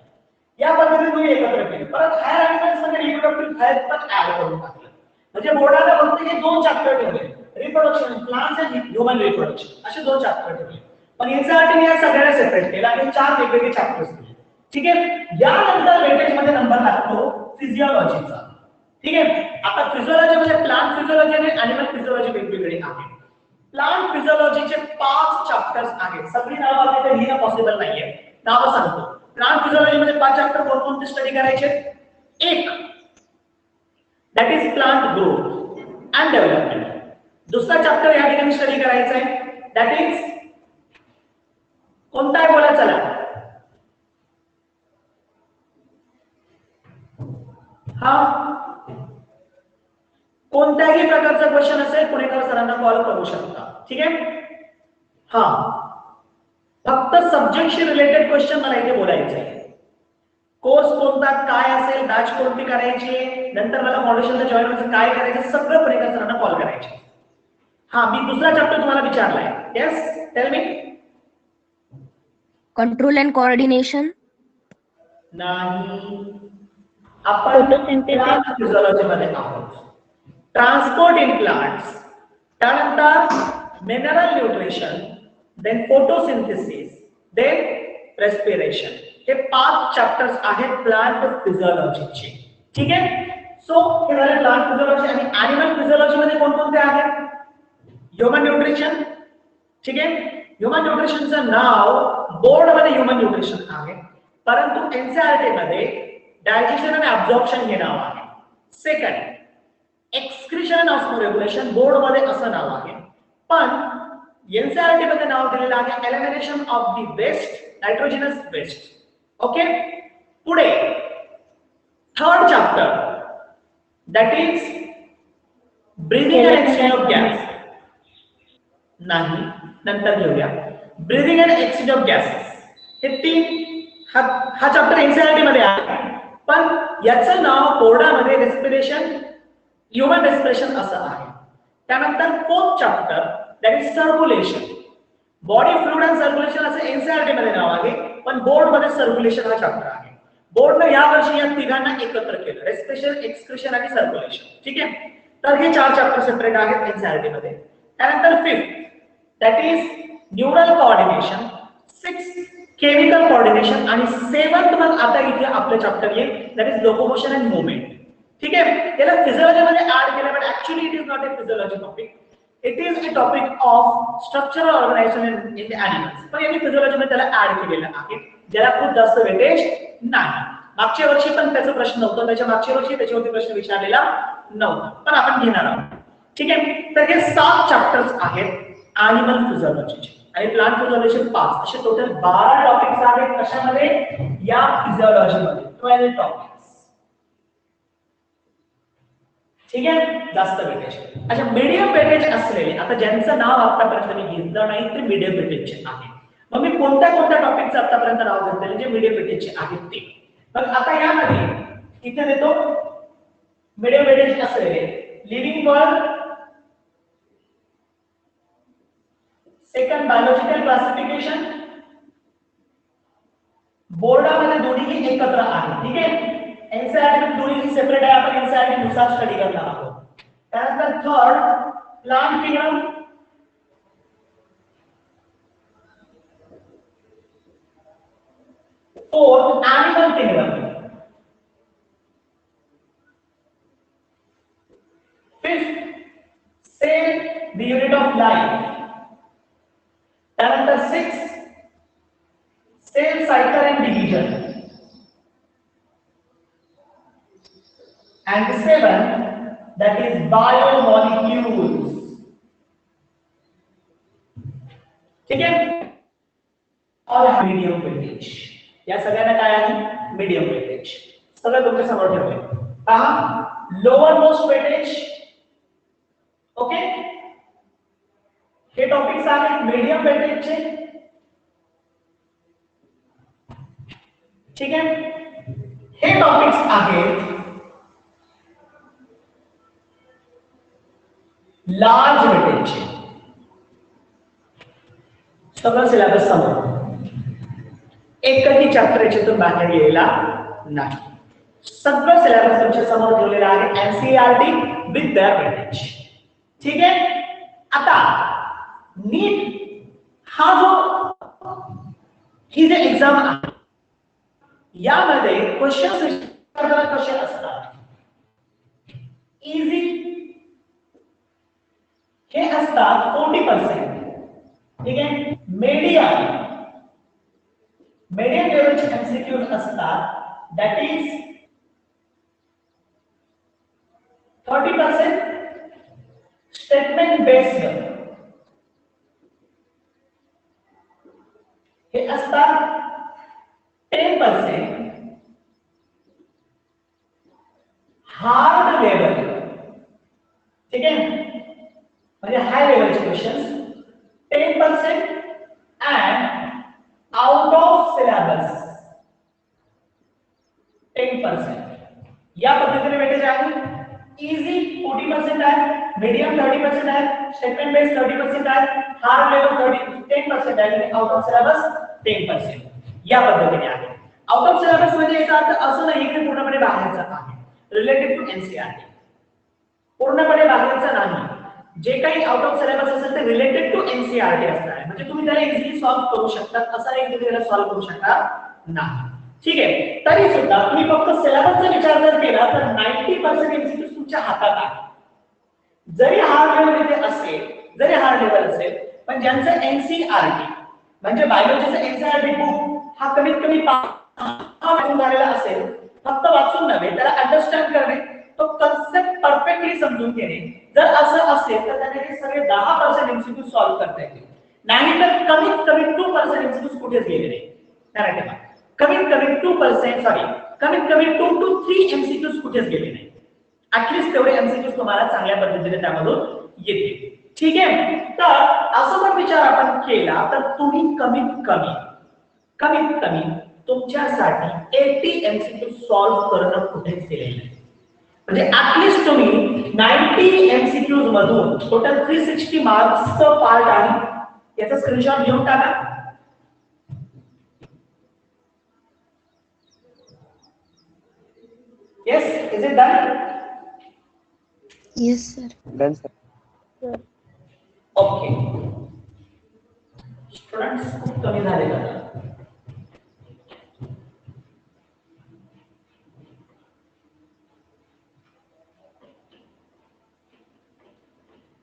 Speaker 1: या पद्धतीने तुम्ही एकत्र केले. परत हायर ॲनिमल्स मध्ये रिप्रोडक्टिव्ह हेल्थ पण ऍड करून टाकलं. म्हणजे बोर्डाने फक्त हे 2 चॅप्टर ठेवले, reproduction in plants and human reproduction, असे 2 चॅप्टर ठेवले. पण एनसीईआरटी या सगळ्याला सेपरेट केलं आणि 4 वेगवेगळे चॅप्टर्स दिले. ठीक आहे. यानंतर वेटेज मध्ये नंबर लागतो फिजिओलॉजीचा. ठीक आहे. आता फिजिओलॉजी म्हणजे प्लांट फिजिओलॉजी आणि ॲनिमल फिजिओलॉजी वेगवेगळे आहेत. प्लांट फिजिओलॉजीचे 5 चॅप्टर्स आहेत. सगळी नावं आपल्याला लिहिणं पॉसिबल नाहीये. नावं सांगतो. प्लांट फिजिओलॉजी मध्ये 5 चॅप्टर कोणते स्टडी करायचे? एक that is plant growth and development. दुसरा चॅप्टर या ठिकाणी स्टडी करायचा आहे, दॅट इज कोणता आहे बोला चला. हा कोणत्याही प्रकारचा क्वेश्चन असेल पुणेकर सरांना कॉल करू शकता. ठीक आहे. हा फक्त सब्जेक्टशी रिलेटेड क्वेश्चन मला इथे बोलायचे आहे. कोर्स कोणता, काय असेल, बॅच कोणती करायची, नंतर मला मॉड्युलेशनला जॉईन व्हायचं, काय करायचं, सगळं पुणेकर सरांना कॉल करायचे. हा मी दुसरा चॅप्टर तुम्हाला विचारलाय. Yes tell me.
Speaker 2: Control and coordination
Speaker 1: नाही, आपण प्लांट फिजिओलॉजी मध्ये आहोत. ट्रान्सपोर्ट इन प्लांट्स, त्यानंतर mineral nutrition, then photosynthesis, then respiration. हे 5 चॅप्टर्स आहेत प्लांट फिजिओलॉजीचे. ठीक आहे. सो हे झाले प्लांट फिजिओलॉजी. आणि ॲनिमल फिजिओलॉजी मध्ये कोणकोणते आहेत? Human nutrition. ठीक आहे. ह्यूमन न्यूट्रिशनचं नाव बोर्ड मध्ये ह्यूमन न्यूट्रिशन आहे, परंतु एनसीईआरटी मध्ये डायजेशन आणि ऍब्झॉर्प्शन हे नाव आहे. सेकंड एक्सक्रीशन अँड ऑस्मोरेग्युलेशन, बोर्ड मध्ये असं नाव आहे, पण एनसीईआरटी मध्ये नाव दिलेलं आहे elimination of the waste, nitrogenous waste. Okay. पुढे third chapter that is breathing and exchange of gas. नाही, नंतर घेऊया. Breathing and exchange of gases हे 3 हा चॅप्टर एनसीईआरटी मध्ये आहे, पण याचं नाव बोर्डामध्ये रेस्पिरेशन, ह्यूमन रेस्पिरेशन असं आहे. त्यानंतर fourth chapter that is circulation, body fluid and circulation असं एनसीईआरटी मध्ये नाव आहे, पण बोर्ड मध्ये सर्क्युलेशन हा चॅप्टर आहे. बोर्डने या वर्षी या तिघांना एकत्र केलं, रेस्पिरेशन, एक्सक्रीशन आणि सर्क्युलेशन. ठीक आहे. तर हे 4 चॅप्टर सेपरेट आहेत एनसीईआरटी मध्ये. त्यानंतर fifth that is neural coordination, 6 chemical coordination, आणि 7th मग आता इथे आपलं चॅप्टर येईल that is locomotion and movement. ठीक आहे. त्याला फिजिओलॉजी मध्ये ऍड केलं, but actually it is not a physiology topic, it is a topic of structural organisation in the animals. पण यांनी फिजिओलॉजी मध्ये त्याला ऍड केलेलं आहे, ज्याला खूप जास्त वेटेज नाही. मागच्या वर्षी पण त्याचा प्रश्न नव्हता, त्याच्या मागच्या वर्षी त्याच्यावरती प्रश्न विचारलेला नव्हता, पण आपण घेणार आहोत. ठीक आहे. तर हे 7 चॅप्टर्स आहेत ॲनिमल फिजिओलॉजीचे, आणि प्लांट फिजिओलॉजी 5, असे टोटल 12 टॉपिक्स आहेत. कशामध्ये? या फिजिओलॉजी मध्ये 12 टॉपिक्स. ठीक आहे. जास्त वेटेज. अच्छा, मीडियम वेटेज असलेले, आता ज्यांचं नाव आतापर्यंत मी घेतलं नाही ते मीडियम वेटेजचे आहे. मग मी कोणत्या कोणत्या टॉपिकचं आतापर्यंत नाव घेतलेले जे मीडियम वेटेजचे आहेत ते. मग आता यामध्ये इथे देतो मीडियम वेटेज असलेले living world, second biological classification. बोर्डामध्ये दोन्ही एकत्र आहे. ठीक आहे. एनसीईआरटी दोन्ही सेपरेट आहे, आपण एनसीईआरटी नुसार स्टडी करणार आहोत. त्यानंतर third plant kingdom, fourth animal kingdom, fifth life, त्यानंतर 6 cell cycle and division, and 7 that is biomolecules. ठीक आहे, और मीडियम वेटेज, या सगळ्यांना काय आहे मीडियम वेटेज, सगळं तुमच्या समोर ठेवलंय पहा. लोअर मोस्ट वेटेज, ओके, हे टॉपिक्स आहेत मीडियम वेटेजचे. ठीक आहे, हे टॉपिक्स आहेत लार्ज वेटेजचे. सगळं सिलेबस समोर, एकही चॅप्टर याच्यातून बाहेर गेलेला नाही. सगळं सिलेबस तुमच्या समोर ठेवलेलं आहे एनसीईआरटी विथ देअर वेटेज. ठीक आहे, आता नीट हा जो ही जे एक्झाम आहे यामध्ये क्वेश्चन कसे असतात, इझी हे असतात 40%. ठीक आहे, मीडियम लेवलचे एमसीक्यूज असतात दॅट इज 30%. स्टेटमेंट बेस्ड हे असतात 10%. हार्ड लेवल, ठीक आहे, म्हणजे हाय लेवलचे questions 10% and out of syllabus 10%. या पद्धतीने वेटेज आहे. इझी 40% आहे, मीडियम 30% आहे, स्टेटमेंट बेस्ड 30% आहे, हार्ड लेवल 10% आहे आणि आउट ऑफ सिलेबस 10%. या पद्धतीने आहे. आउट ऑफ सिलेबस म्हणजे याचा अर्थ असं नाही की पूर्णपणे बाहेरचा आहे, रिलेटेड टू एनसीईआरटी, पूर्णपणे बाहेरचा नाही. जे काही आउट ऑफ सिलेबस असेल ते रिलेटेड टू एनसीईआरटी असणार आहे, म्हणजे तुम्ही त्याला इझिली सॉल्व्ह करू शकता, असा एक त्याला सॉल्व्ह करू शकता नाही. ठीक आहे, तरी सुद्धा तुम्ही फक्त सिलेबसचा विचार जर केला तर 90% एमसीक्यूज तुमच्या हातात आहे. जरी हार्ड लेवल इथे असेल, जरी हार्ड लेवल असेल, पण ज्यांचं एनसीईआरटी म्हणजे बायोलॉजीचं एनसीईआरटी बुक हा कमीत कमी 5 झालेला असेल, फक्त वाचून नव्हे त्याला अंडरस्टँड करणे, तो कन्सेप्ट परफेक्टली समजून घेणे, जर असं असेल तर त्याने हे सगळे 10% एमसीक्यू सॉल्व्ह करता येतील. नाही तर कमीत कमी 2% एमसीक्यू कुठेच गेले नाही. करेक्ट आहे, कमीत कमी 2%, सॉरी कमीत कमी 2 to 3 एमसीक्यू कुठेच गेले नाही. ऍटलीस्ट तेवढे एमसीक्यू तुम्हाला चांगल्या पद्धतीने त्यामधून येतील. ठीक आहे, तर असं जर विचार आपण केला तर तुम्ही कमीत कमी तुमच्यासाठी 80 एमसीक्यू सॉल्व्ह करणं कुठेच केलेलं नाही. म्हणजे ऍटलीस्ट तुम्ही 90 एमसीक्यूज मधून टोटल 360 मार्क्सचं पार्ट आहे, याचा स्क्रीनशॉट घेऊन टाका. Yes, is it done?
Speaker 2: Yes, sir.
Speaker 3: Done, sir.
Speaker 2: Sir.
Speaker 1: Okay. Students खूप कमी झाले का?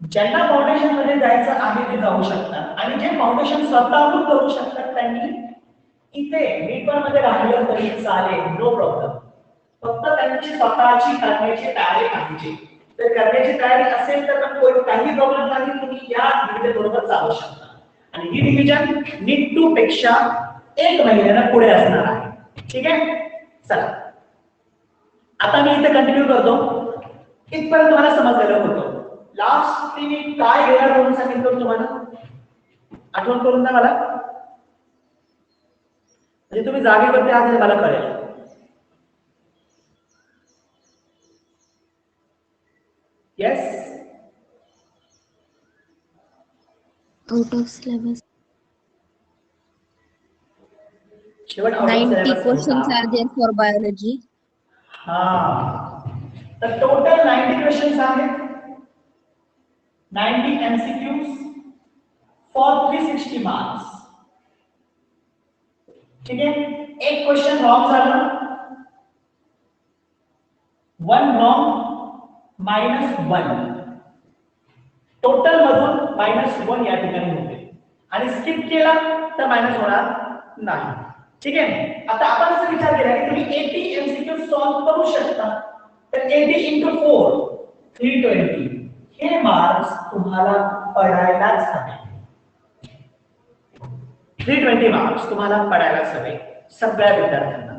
Speaker 1: ज्यांना फाउंडेशन मध्ये जायचं आहे ते जाऊ शकतात, आणि जे फाउंडेशन स्वतःहून करू शकतात त्यांनी इथे मीटर मध्ये राहिलं तरी चालेल, नो प्रॉब्लेम. फक्त त्यांची स्वतःची करण्याची तयारी पाहिजे. तर करण्याची तयारी असेल तर काही प्रॉब्लेम नाही, तुम्ही या डिव्हिजन बरोबर चालू शकता. आणि ही डिव्हिजन नीट 2 पेक्षा 1 महिन्याने पुढे असणार आहे. ठीक आहे, चला आता मी इथे कंटिन्यू करतो. इथपर्यंत तुम्हाला समजलेलं होतं. लास्ट मी काय घेणार म्हणून सांगितलं तुम्हाला, आठवण करून द्या मला, म्हणजे तुम्ही जागेवरती आहात हे मला कळेल. Yes.
Speaker 2: Out of syllabus.
Speaker 1: शेवट out of
Speaker 2: 90
Speaker 1: syllabus
Speaker 2: questions
Speaker 1: होता.
Speaker 2: are there for biology.
Speaker 1: हाँ, तर टोटल 90 क्वेश्चंस आहेत, 90 MCQs for 360 मार्क्स. ठीक है, एक क्वेश्चन रॉन्ग झालं, 1 wrong -1. टोटल मधून -1 या ठिकाणी होते आणि स्किप केला तर मायनस होणार नाही. ठीक आहे. आता आपण असा विचार केला की तुम्ही 80 एमसीक्यू सॉल्व्ह करू शकता, तर 80 × 4 320 हे मार्क्स तुम्हाला पडायलाच हवे. 320 मार्क्स तुम्हाला पडायलाच हवे सगळ्या विद्यार्थ्यांना.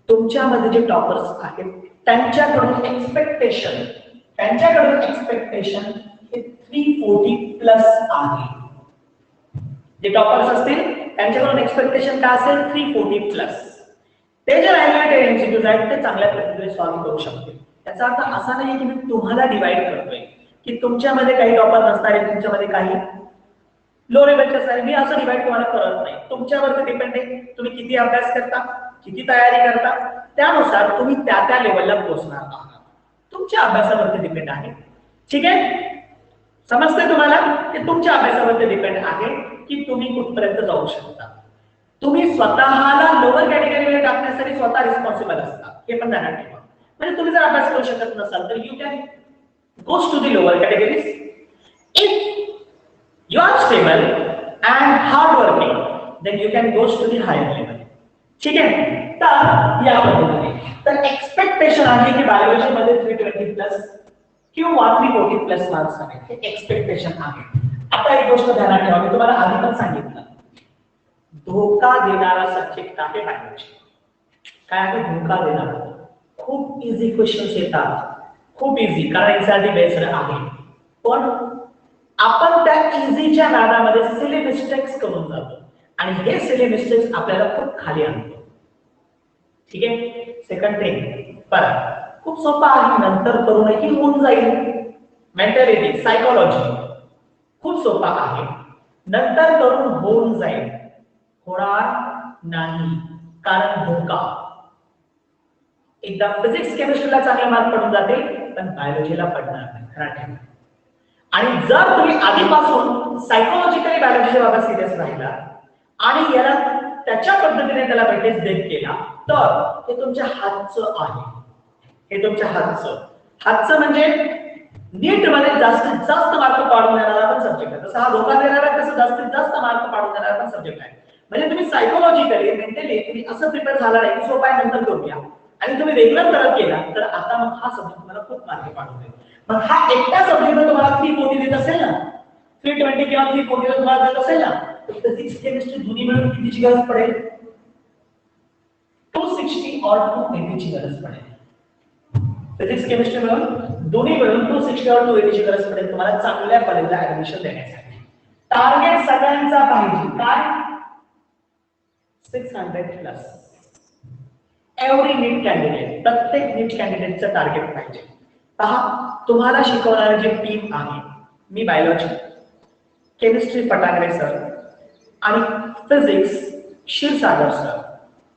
Speaker 1: तुमच्यामध्ये जे टॉपर्स आहेत त्यांच्याकडून एक्सपेक्टेशन हे 340 प्लस आहे. जे टॉपर्स असतील त्यांच्याकडून एक्सपेक्टेशन काय असेल 340 प्लस. ते जे राहिलेले एमसीक्यूज आहेत ते चांगल्या पद्धतीने सॉल्व्ह करू शकतील. याचा अर्थ असा नाही की मी तुम्हाला डिवाइड करतोय की तुमच्यामध्ये काही टॉपर नसणारे, तुमच्यामध्ये काही लो लेवलचे असणारे. मी असं डिवाइड तुम्हाला करत नाही. तुमच्यावरती डिपेंड आहे तुम्ही किती अभ्यास करता, किती तयारी करता, त्यानुसार तुम्ही त्या लेवलला पोहोचणार आहात. तुमच्या अभ्यासावरती डिपेंड आहे. ठीक आहे. समजतंय तुम्हाला की तुमच्या अभ्यासावरती डिपेंड आहे की तुम्ही कुठपर्यंत जाऊ शकता. तुम्ही स्वतःला लोअर कॅटेगरीमध्ये टाकण्यासाठी स्वतः रिस्पॉन्सिबल असता, हे पण ध्यानात ठेवा. म्हणजे तुम्ही जर अभ्यास करू शकत नसाल तर you can goes to the lower categories. If you are stable and hard working, then you can go to the higher level. ठीक आहे. तर या पद्धतीने तर एक्सपेक्टेशन आहे की बायोलॉजी मध्ये 320 प्लस किंवा 340 प्लस मार्क्स आहेत, हे एक्सपेक्टेशन आहे. आता एक गोष्ट ध्यानात ठेवा, मी तुम्हाला आधी पण सांगितलं, धोका देणारा सब्जेक्ट आहे बायोलॉजी. काय आहे धोका देणारा? खूप इझी क्वेश्चन्स येतात, खूप इझी, कारण एनसीईआरटी बेस्ड आहे. पण आपण त्या इझीच्या नादामध्ये सिली मिस्टेक्स करून जातो आणि हे सिली मिस्टेक्स आपल्याला खूप खाली आणतो. ठीक आहे. सेकंड थिंग, परत खूप सोपा आहे, नंतर करूनही होऊन जाईल. मेंटॅलिटी, सायकोलॉजी खूप सोपा आहे, नंतर करून होऊन जाईल, होणार नाही. कारण धोका. एकदा फिजिक्स केमिस्ट्रीला चांगले मार्क पडून जाते पण बायोलॉजीला पडणार नाही. खरं. आणि जर तुम्ही आधीपासून सायकोलॉजिकली बायोलॉजीच्या बाबत सिरियस राहिला आणि याला त्याच्या पद्धतीने त्याला वेटेज देत केला तर हे तुमच्या हातचं आहे. हे तुमच्या हातचं म्हणजे नीट मध्ये जास्तीत जास्त मार्क पाडून देणारा पण सब्जेक्ट आहे. जसं हा धोका देणारा कसं जास्तीत जास्त मार्क पाडून देणारा पण सब्जेक्ट आहे. म्हणजे तुम्ही सायकोलॉजिकली मेंटली तुम्ही असं प्रिपेअर झाला नाही की सोपा आहे नंतर करूया आणि तुम्ही रेग्युलर करत केला तर आता मग हा सब्जेक्ट तुम्हाला खूप मार्क पाडून देईल. मग हा एकटा सब्जेक्ट तुम्हाला 340 देत असेल ना, 320 किंवा 340 तुम्हाला देत असेल ना, तर फिजिक्स केमिस्ट्री दोन्ही मिळून कितीची गरज पडेल? 260 और 280 ची गरज पडेल. फिजिक्स केमिस्ट्री मिळून दोन्ही मिळून 260 और 280 ची गरज पडेल तुम्हाला चांगल्या कॉलेजला ऍडमिशन देण्यासाठी. टार्गेट सगळ्यांचा पाहिजे काय? 600 प्लस. एव्हरी नीट कॅन्डिडेट, प्रत्येक नीट कॅन्डिडेटचं टार्गेट पाहिजे. पहा, तुम्हाला शिकवणारी जी टीम आहे, मी बायोलॉजी, केमिस्ट्री फटांगरे सर आणि physics Kshirsagar sir,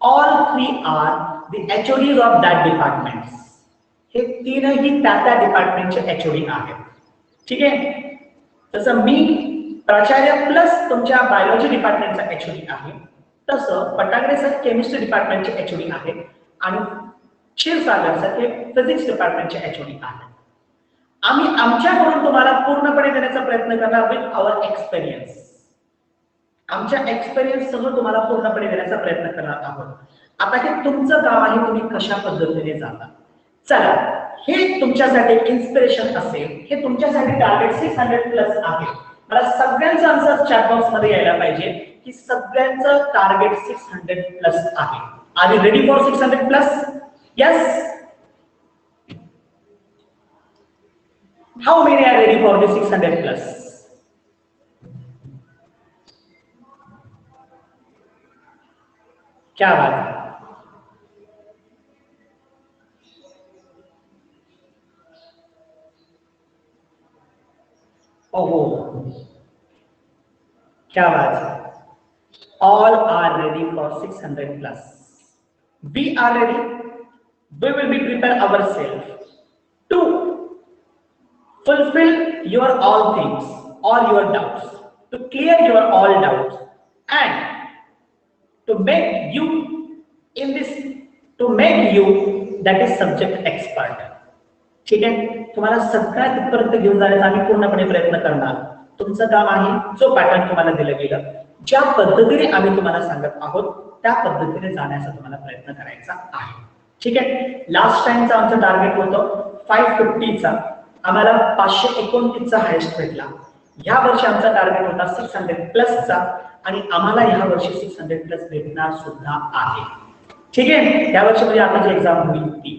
Speaker 1: all 3 are the HODs of that departments. हे तीनही त्या डिपार्टमेंटचे एचओडी आहेत. ठीक आहे. तसं मी प्राचार्य प्लस तुमच्या बायोलॉजी डिपार्टमेंटचा एचओडी आहे, तसं फटांगरे सर केमिस्ट्री डिपार्टमेंटचे एचओडी आहेत आणि क्षीरसागर सर हे फिजिक्स डिपार्टमेंटचे एचओडी आहेत. आम्ही आमच्याकडून तुम्हाला पूर्णपणे देण्याचा प्रयत्न करणार विथ आवर एक्सपिरियन्स. आमच्या एक्सपिरियन्स सह तुम्हाला पूर्णपणे देण्याचा प्रयत्न करणार आहोत. आता हे तुमचं काम आहे, तुम्ही कशा पद्धतीने जाता. चला, हे तुमच्यासाठी इन्स्पिरेशन असेल, हे तुमच्यासाठी टार्गेट 600 प्लस आहे. मला सगळ्यांचं आन्सर चॅट बॉक्स मध्ये यायला पाहिजे की सगळ्यांचं टार्गेट 600 प्लस आहे. Are you ready for 600 plus? Yes. How many are ready for the 600 plus? क्या बात है. ओहो, क्या बात है. All are ready for 600 plus. We are ready. We will be prepare ourselves to fulfill your all things, all your doubts, to clear your all doubts, and to make you in this, to make you that is subject expert. ठीक है. तुम्हाला सगळ्यात तिथपर्यंत घेऊन जाण्याचा आम्ही पूर्णपणे प्रयत्न करणार. तुमचं काम आहे जो पॅटर्न तुम्हाला दिलं गेलं, ज्या पद्धतीने आम्ही तुम्हाला सांगत आहोत त्या पद्धतीने जाण्याचा तुम्हाला प्रयत्न करायचा आहे. ठीक आहे. लास्ट टाइमचा आमचं टार्गेट होतं 550चा, आम्हाला 529चा हायेस्ट भेटला. या वर्षी आमचा टार्गेट होता 600 प्लसचा आणि आम्हाला या वर्षी 600 प्लस भेटणार सुद्धा आहे. ठीक आहे. या वर्षी म्हणजे आता जी एक्झाम होईल ती.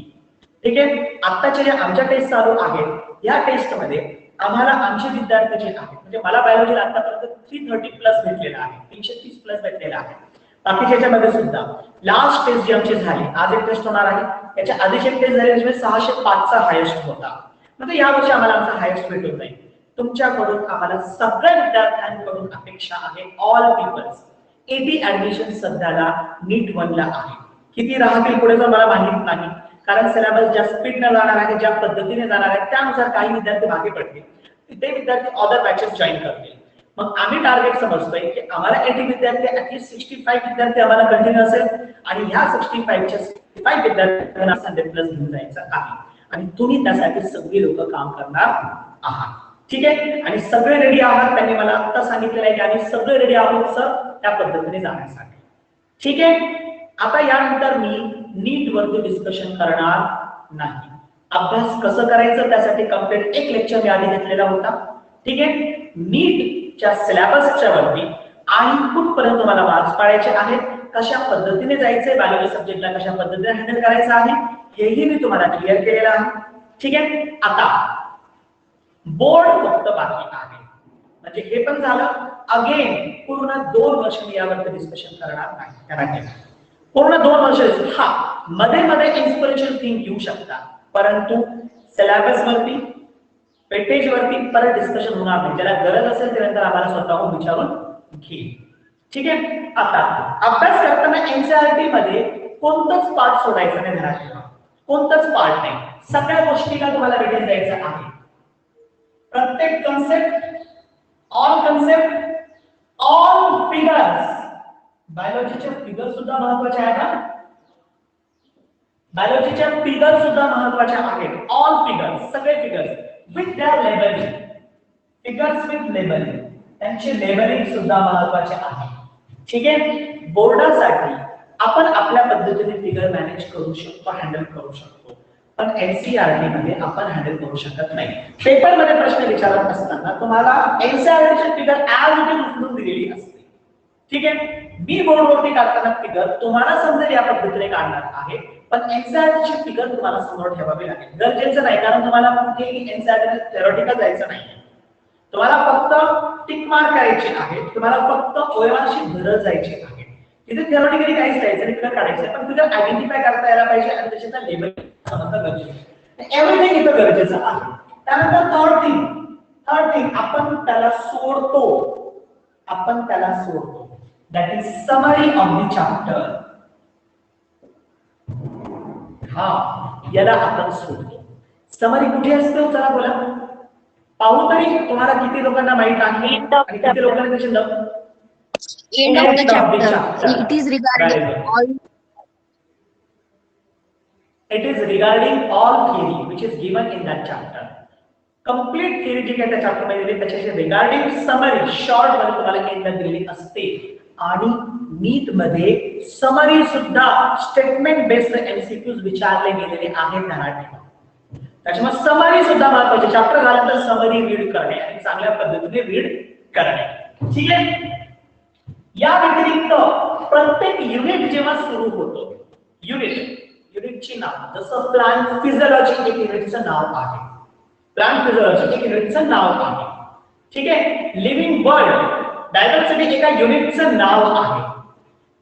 Speaker 1: ठीक आहे. आताच्या ज्या आमच्या टेस्ट चालू आहेत या टेस्ट मध्ये आम्हाला आमचे विद्यार्थी जे आहेत, म्हणजे मला बायोलॉजीला आतापर्यंत 330 प्लस भेटलेला आहे, 330 प्लस भेटलेला आहे. बाकीच्या मध्ये सुद्धा लास्ट टेस्ट जी आमची झाली, आज एक टेस्ट होणार आहे, याच्या आधीची एक टेस्ट झाली त्याच्यामध्ये 605चा हायेस्ट होता. म्हणजे या वर्षी आम्हाला आमचा हायेस्ट भेटून जाईल. तुमच्याकडून आम्हाला सगळ्या विद्यार्थ्यांकडून अपेक्षा आहे, ऑल पीपल्स 80 ऍडमिशन सध्याला नीट 1 ला आहे. किती राहतील पुढे तर मला माहित नाही, कारण सिलेबस ज्या स्पीडने जाणार आहे, ज्या पद्धतीने जाणार आहे त्यानुसार काही विद्यार्थी मागे पडतील, ते विद्यार्थी अदर बॅचेस जॉईन करतील. मग आम्ही टार्गेट समजतोय की आम्हाला 80 विद्यार्थी, ऍटलीस्ट 65 विद्यार्थी आम्हाला कंटिन्यू असेल आणि ह्या 65च्या 65 विद्यार्थ्यांना 100 प्लस घेऊन जायचं आहे आणि तुम्ही त्यासाठी सगळी लोक काम करणार आहात. ठीक आहे. आणि सगळे रेडी आहात, त्यांनी मला आता सांगितलेलं आहे की आम्ही सगळे रेडी आहोत सर त्या पद्धतीने जाण्यासाठी. ठीक आहे. आता यानंतर मी नीट वरती डिस्कशन करणार नाही. अभ्यास कसं करायचं त्यासाठी कंप्लीट एक लेक्चर मी आधी घेतलेला होता. ठीक आहे. नीटच्या सिलेबसच्या वरती आणि कुठपर्यंत तुम्हाला मार्क्स पाडायचे आहेत, कशा पद्धतीने जायचंय, बायोलॉजी सब्जेक्टला कशा पद्धतीने हँडल करायचं आहे हेही मी तुम्हाला क्लिअर केलेलं आहे. ठीक आहे. आता बोर्ड फक्त बाकी आहे, म्हणजे हे पण झालं. अगेन पूर्ण 2 वर्ष मी यावरती डिस्कशन करणार नाही. पूर्ण 2 वर्ष हा मध्ये मध्ये इन्स्पिरेशन थिंग येऊ शकतात, परंतु सिलेबस वरती पेटेज वरती परत डिस्कशन होणार नाही. ज्याला गरज असेल त्यानंतर आम्हाला स्वतःहून विचारून घे. ठीक आहे. आता अभ्यास करताना एनसीईआरटी मध्ये कोणताच पार्ट सोडायचा नाही, ध्यानात ठेवा. कोणताच पार्ट नाही, सगळ्या गोष्टीला तुम्हाला भेटून द्यायचं आहे. प्रत्येक कन्सेप्ट, ऑल फिगर्स. बायोलॉजीचे फिगर सुद्धा महत्त्वाचे आहेत. बायोलॉजीच्या फिगर सुद्धा महत्त्वाच्या आहेत. ऑल फिगर्स, सगळे figures with their labelling, figures with labelling, त्यांचे लेबलिंग सुद्धा महत्त्वाचे आहे. ठीक आहे. बोर्डासाठी आपण आपल्या पद्धतीने फिगर मॅनेज करू शकतो, हँडल करू शकतो, पण एनसीईआरटी मध्ये आपण हँडल करू शकत नाही. पेपर मध्ये प्रश्न विचारत असताना तुम्हाला एनसीईआरटीची फिगर ऍज इट इज उचलून दिलेली असते. ठीक आहे. मी बोर्डवरती काढताना फिगर तुम्हाला समजेल या पद्धतीने काढणार आहे, पण एनसीईआरटीची फिगर तुम्हाला समोर ठेवावी लागेल. गरजेचं नाही, कारण तुम्हाला कुठेही एनसीईआरटी थेरॉटिकल जायचं नाही. तुम्हाला फक्त टिक मार्क करायचे आहे, तुम्हाला फक्त ओएमआरशी भरत जायचे आहे. तिथे थेरॉटिकली काहीच करायचं नाही, फिगर काढायचं, पण फिगर आयडेंटिफाय करता यायला पाहिजे आणि त्याच्याचा लेबल समजणं गरजेचं आहे. एव्हरीथिंग इथं गरजेचं आहे. त्यानंतर थर्ड थिंग आपण त्याला सोडतो, that is summary of the chapter. याला आपण सोडतो. समरी कुठे असतो चला बोला, पाहू तरी तुम्हाला किती लोकांना माहित आहे आणि किती लोकांना त्याचे
Speaker 2: End of the chapter. It is regarding all.
Speaker 1: It is regarding all theory which is given in that chapter. Complete theory जी काही त्या चॅप्टर मध्ये दिली त्याच्याशी रिगार्डिंग समरी शॉर्ट मध्ये तुम्हाला केंद्र दिलेली असते. आणि नीट मध्ये समरी सुद्धा स्टेटमेंट बेस्ड एमसीक्यूज विचारले गेलेले आहेत. त्याच्यामुळे समरी सुद्धा महत्त्वाची. चॅप्टर झाल्यानंतर समरी रीड करणे आणि चांगल्या पद्धतीने रीड करणे. ठीक आहे. या व्यतिरिक्त प्रत्येक युनिट जेव्हा सुरू होतो, युनिटची नाव जसं प्लांट फिजियोलॉजी एक युनिटचं नाव आहे, प्लांट फिजियोलॉजी एक युनिटचं नाव आहे. ठीक आहे. लिव्हिंग वर्ल्ड डायव्हर्सिटी एका युनिटचं नाव आहे.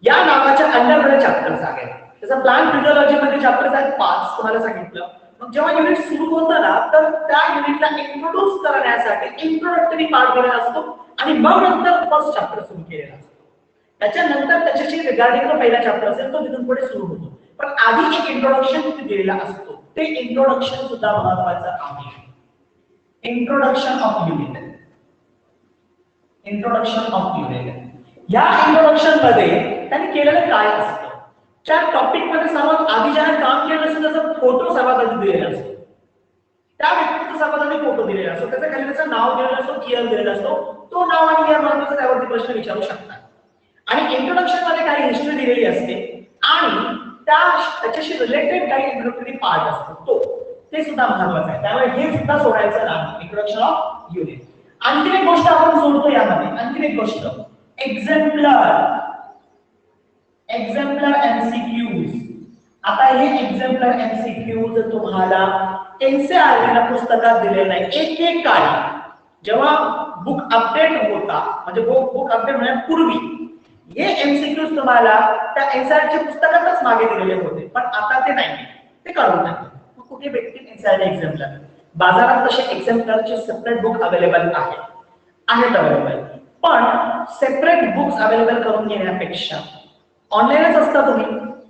Speaker 1: या नावाच्या अंडरमध्ये चॅप्टर्स आहेत. जसं प्लांट फिजियोलॉजी मध्ये चॅप्टर्स आहेत 5 तुम्हाला सांगितलं. मग जेव्हा युनिट सुरू होतं ना तर त्या युनिटला इंट्रोड्यूस करण्यासाठी इंट्रोडक्टरी पार्ट दिलेला असतो आणि मग नंतर फर्स्ट चॅप्टर सुरू केलेला असतो. त्याच्यानंतर त्याच्याशी रिगार्डिंग पहिला चॅप्टर असेल तो तिथून पुढे सुरू होतो, पण आधी एक इंट्रोडक्शन दिलेला असतो. ते इंट्रोडक्शन सुद्धा महत्त्वाचं आहे. Introduction of unit. या इंट्रोडक्शन मध्ये त्यांनी केलेलं काय असतं, त्या टॉपिक मध्ये सर्वात आधी ज्याने काम केलं असेल त्याचा फोटो सर्वात आधी दिलेला असतो. त्या व्यक्तीचा सभासदांनी फोटो दिलेला असतो, त्याच्या खाली त्याचं नाव दिलेलं असतो, इयर दिलेला असतो, तो नाव आणि इयर महत्वाचा, त्यावरती प्रश्न विचारू शकतात. आणि इंट्रोडक्शन मध्ये काही हिस्ट्री दिलेली असते आणि त्याच्याशी रिलेटेड काही इंट्रोडक्टरी पार्ट असतो, तो ते सुद्धा महत्वाचं आहे. त्यामुळे हे सुद्धा सोडायचं नाही, इंट्रोडक्शन ऑफ युनिट. आणखी एक गोष्ट आपण सोडतो यामध्ये, आणखी एक गोष्ट एक्झेम्पलर एमसीक्यूज. आता हे एक्झेम्पलर एमसीक्यूज तुम्हाला एनसीईआरटी ला पुस्तकात दिलेलं नाही. एक काळी जेव्हा बुक अपडेट होता, म्हणजे बुक अपडेट होण्यापूर्वी हे एमसीक्यूज तुम्हाला त्या एनसीईआरटी पुस्तकातच मागे दिलेले होते, पण आता ते नाही, ते काढून टाकले. कुठे भेटतील एनसीईआरटी एक्झेम्पलर? बाजारात तसे एक्झेम्पलरचे सेपरेट बुक अवेलेबल आहेत अवेलेबल, पण सेपरेट बुक्स अवेलेबल करून घेण्यापेक्षा ऑनलाईनच असता तुम्ही,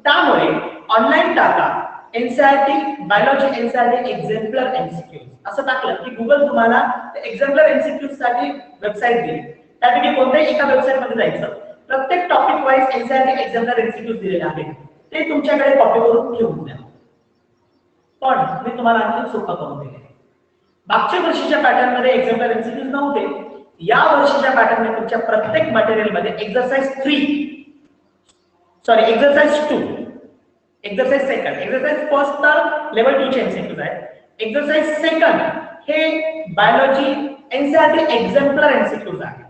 Speaker 1: त्यामुळे ऑनलाईन टाका एनसीईआरटी बायोलॉजी एनसीईआरटी एक्झेम्पलर एमसीक्यूज असं टाकलं की गुगल तुम्हाला एक्झेम्पलर एमसीक्यूज साठी वेबसाईट देईल. त्यापैकी कोणत्याही एका वेबसाईट मध्ये जायचं, प्रत्येक टॉपिक वाईज एनसीईआरटी एक्झेम्पलर एमसीक्यूज दिलेले आहेत, ते तुमच्याकडे कॉपी करून घेऊन द्या. पण मी तुम्हाला आणखी सोपं करून दिले. मागच्या वर्षीच्या पॅटर्न मध्ये एक्झाम्पल एमसीक्यूज नव्हते, या वर्षीच्या पॅटर्न मध्ये तुमच्या प्रत्येक मटेरियल मध्ये exercise 2, exercise second, exercise first तर लेवल 2 चे एमसीक्यूज आहेत, एक्सरसाइज सेकंड हे बायोलॉजी एनसीईआरटी एक्झेम्पलर एमसीक्यूज आहे,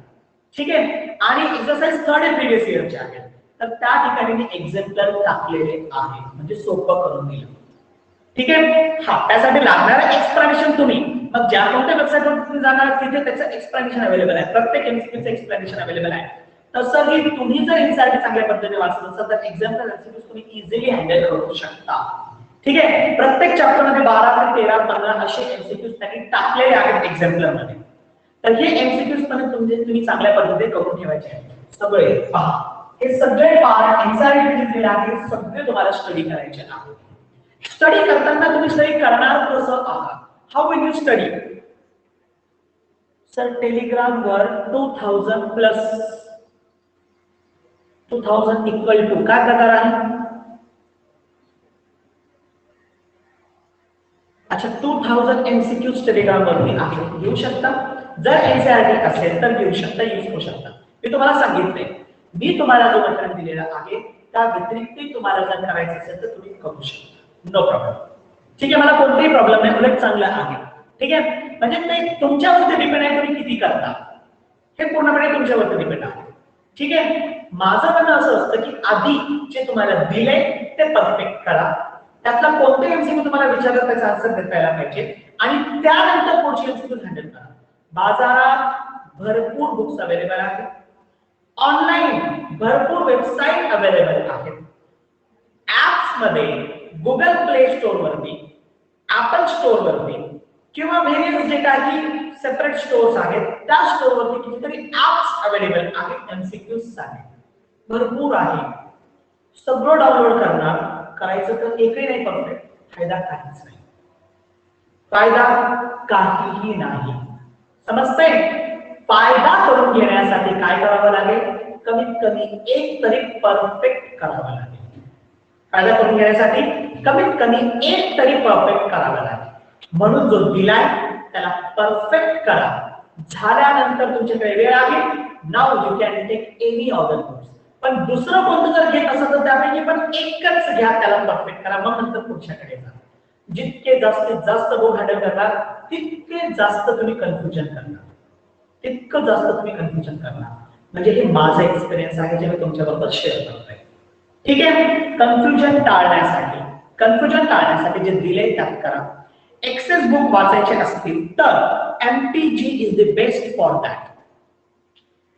Speaker 1: ठीक आहे, आणि एक्सरसाइज थर्ड हे प्रीवियस इयरचे आहेत. तर त्या ठिकाणी मी एक्झेम्पलर टाकलेले आहे, म्हणजे सोपं करून दिलं, ठीक आहे. हा, त्यासाठी लागणारं एक्सप्लेनेशन तुम्ही मग ज्या कोणत्या वेबसाईटवर तुम्ही जाणार तिथे त्याचं एक्सप्लेनेशन अवेलेबल आहे, प्रत्येक एमसीक्यूचं एक्सप्लेनेशन अवेलेबल आहे. तसंही तुम्ही जर एनसीईआरटी चांगल्या पद्धतीने वाचलं असेल तर एक्झाम्पल एमसीक्यूज तुम्ही इझिली हँडल करू शकता, ठीक आहे. प्रत्येक चॅप्टर मध्ये 12 ते 13 15 असे एमसीक्यूज त्यांनी टाकलेले आहेत एक्झाम्पलर मध्ये. तर हे एमसीक्यूज पण तुम्ही चांगल्या पद्धतीने करून ठेवायचे आहेत. सगळे पहा, हे सगळे पार्ट एनसीईआरटी दिलेले आहेत, सगळे तुम्हाला स्टडी करायचे आहेत. स्टडी करताना तुम्ही स्टडी करणार कसं आहात? How will you study? Sir Telegram वर 2000 प्लस 2000 इक्वल टू काय प्रकार आहे? अच्छा, 2000 एमसीक्यूज टेलिग्राम वरती आहे, घेऊ शकता. जर एनसीईआरटी असेल तर घेऊ शकता, यूज करू शकता. मी तुम्हाला सांगितले, मी तुम्हाला जो मटेरियल दिलेला आहे त्या व्यतिरिक्त तुम्हाला जर करायचं असेल तर तुम्ही करू शकता, नो प्रॉब्लेम, ठीक आहे. मला कोणताही प्रॉब्लेम नाही, उलट चांगला आहे, ठीक आहे. म्हणजे ते तुमच्यावरती डिपेंड आहे, तुम्ही किती करता हे पूर्णपणे तुमच्यावरती डिपेंड आहे, ठीक आहे. माझं म्हणणं असं असतं की आधी जे तुम्हाला दिले ते परफेक्ट करा, त्यातला कोणते एमसीक्यू तुम्हाला विचारलं त्याचा आन्सर देता यायला पाहिजे आणि त्यानंतर पुढचे एमसीक्यू हँडल करा. बाजारात भरपूर बुक्स अवेलेबल आहेत, ऑनलाईन भरपूर वेबसाईट अवेलेबल आहेत, ऍप्स मध्ये गुगल प्ले स्टोर वरती, ऍपल स्टोर वरती किंवा व्हेरियस जे काही सेपरेट स्टोर्स आहेत त्या स्टोर वरती कितीतरी ऍप्स अवेलेबल आहेत एमसीक्यूज साठी, भरपूर आहे. सगळं डाउनलोड करणार, करायचं तर एकही नाही परफेक्ट, फायदा काहीच नाही, फायदा काहीही नाही. समजतंय? फायदा करून घेण्यासाठी काय करावं लागेल? कमीत कमी एक तरी परफेक्ट करावं लागेल. फायदा करून घेण्यासाठी कमीत कमी एक तरी परफेक्ट करावं लागेल. म्हणून जो दिलाय त्याला परफेक्ट करा. झाल्यानंतर तुमच्याकडे वेळ आहे, now you can take any of the books. पण दुसरं कोणतं जर घेत असेल तर त्यापैकी पण एकच घ्या, त्याला परफेक्ट करा, मग नंतर पुढच्याकडे जा. जितके जास्तीत जास्त बुक हँडल करणार तितके जास्त तुम्ही कन्फ्युजन करणार, तितकं जास्त तुम्ही कन्फ्युजन करणार. म्हणजे हे माझा एक्सपिरियन्स आहे जे मी तुमच्याबरोबर शेअर करतोय, ठीक आहे. कन्फ्युजन टाळण्यासाठी जे दिले त्यात करा. एक्सेस बुक वाचायचे असतील तर MTG is the best for that.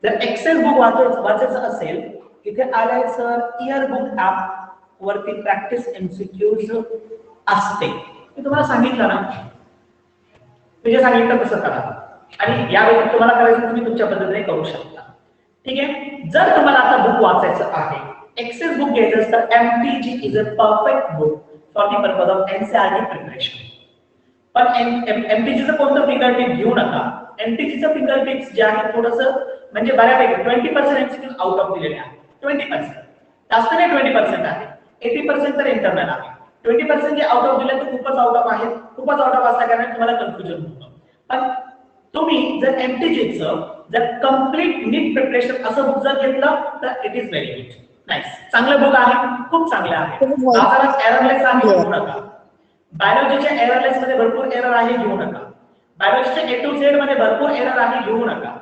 Speaker 1: जर एक्सेस बुक वाचायचं असेल, इथे आलाय सर इयर बुक ऍप वरती प्रॅक्टिस एमसीक्यूज असते. मी तुम्हाला सांगितलं ना, मी जे सांगितलं तसं करा आणि या वेळी तुम्हाला करायचं तुम्ही तुमच्या पद्धतीने करू शकता, ठीक आहे. जर तुम्हाला आता बुक वाचायचं आहे, एक्सेस बुक घ्यायचं तर MTG is a perfect book for the purpose of NCERT preparation. पण एमटीजीचं कोणतं फिंगर टिप घेऊ नका. एमटीजीचं फिंगर टिप्स जे आहे थोडंसं म्हणजे बऱ्यापैकी 20% एमसीक्यू आउट ऑफ दिलेले आहे, 20% जास्त नाही, 20% आहे, 80% तर इंटरनल आहे. 20% जे आउट ऑफ दिले तर खूपच आउट ऑफ आहे, खूपच आउट ऑफ असल्या कारणाने तुम्हाला कन्फ्युजन होतं. पण तुम्ही जर एमटीजीचं जर कम्प्लीट नीट प्रिपरेशन असं बुक जर घेतलं तर it is very good. Nice, चांगलं बुक आहे, खूप चांगलं आहे. बाजारात एररलेस आहे, घेऊ नका. बायोलॉजीच्या एररलेस मध्ये भरपूर एरर आहे, घेऊ नका. बायोलॉजीच्या ए टू झेड मध्ये भरपूर एरर आहे, घेऊ नका.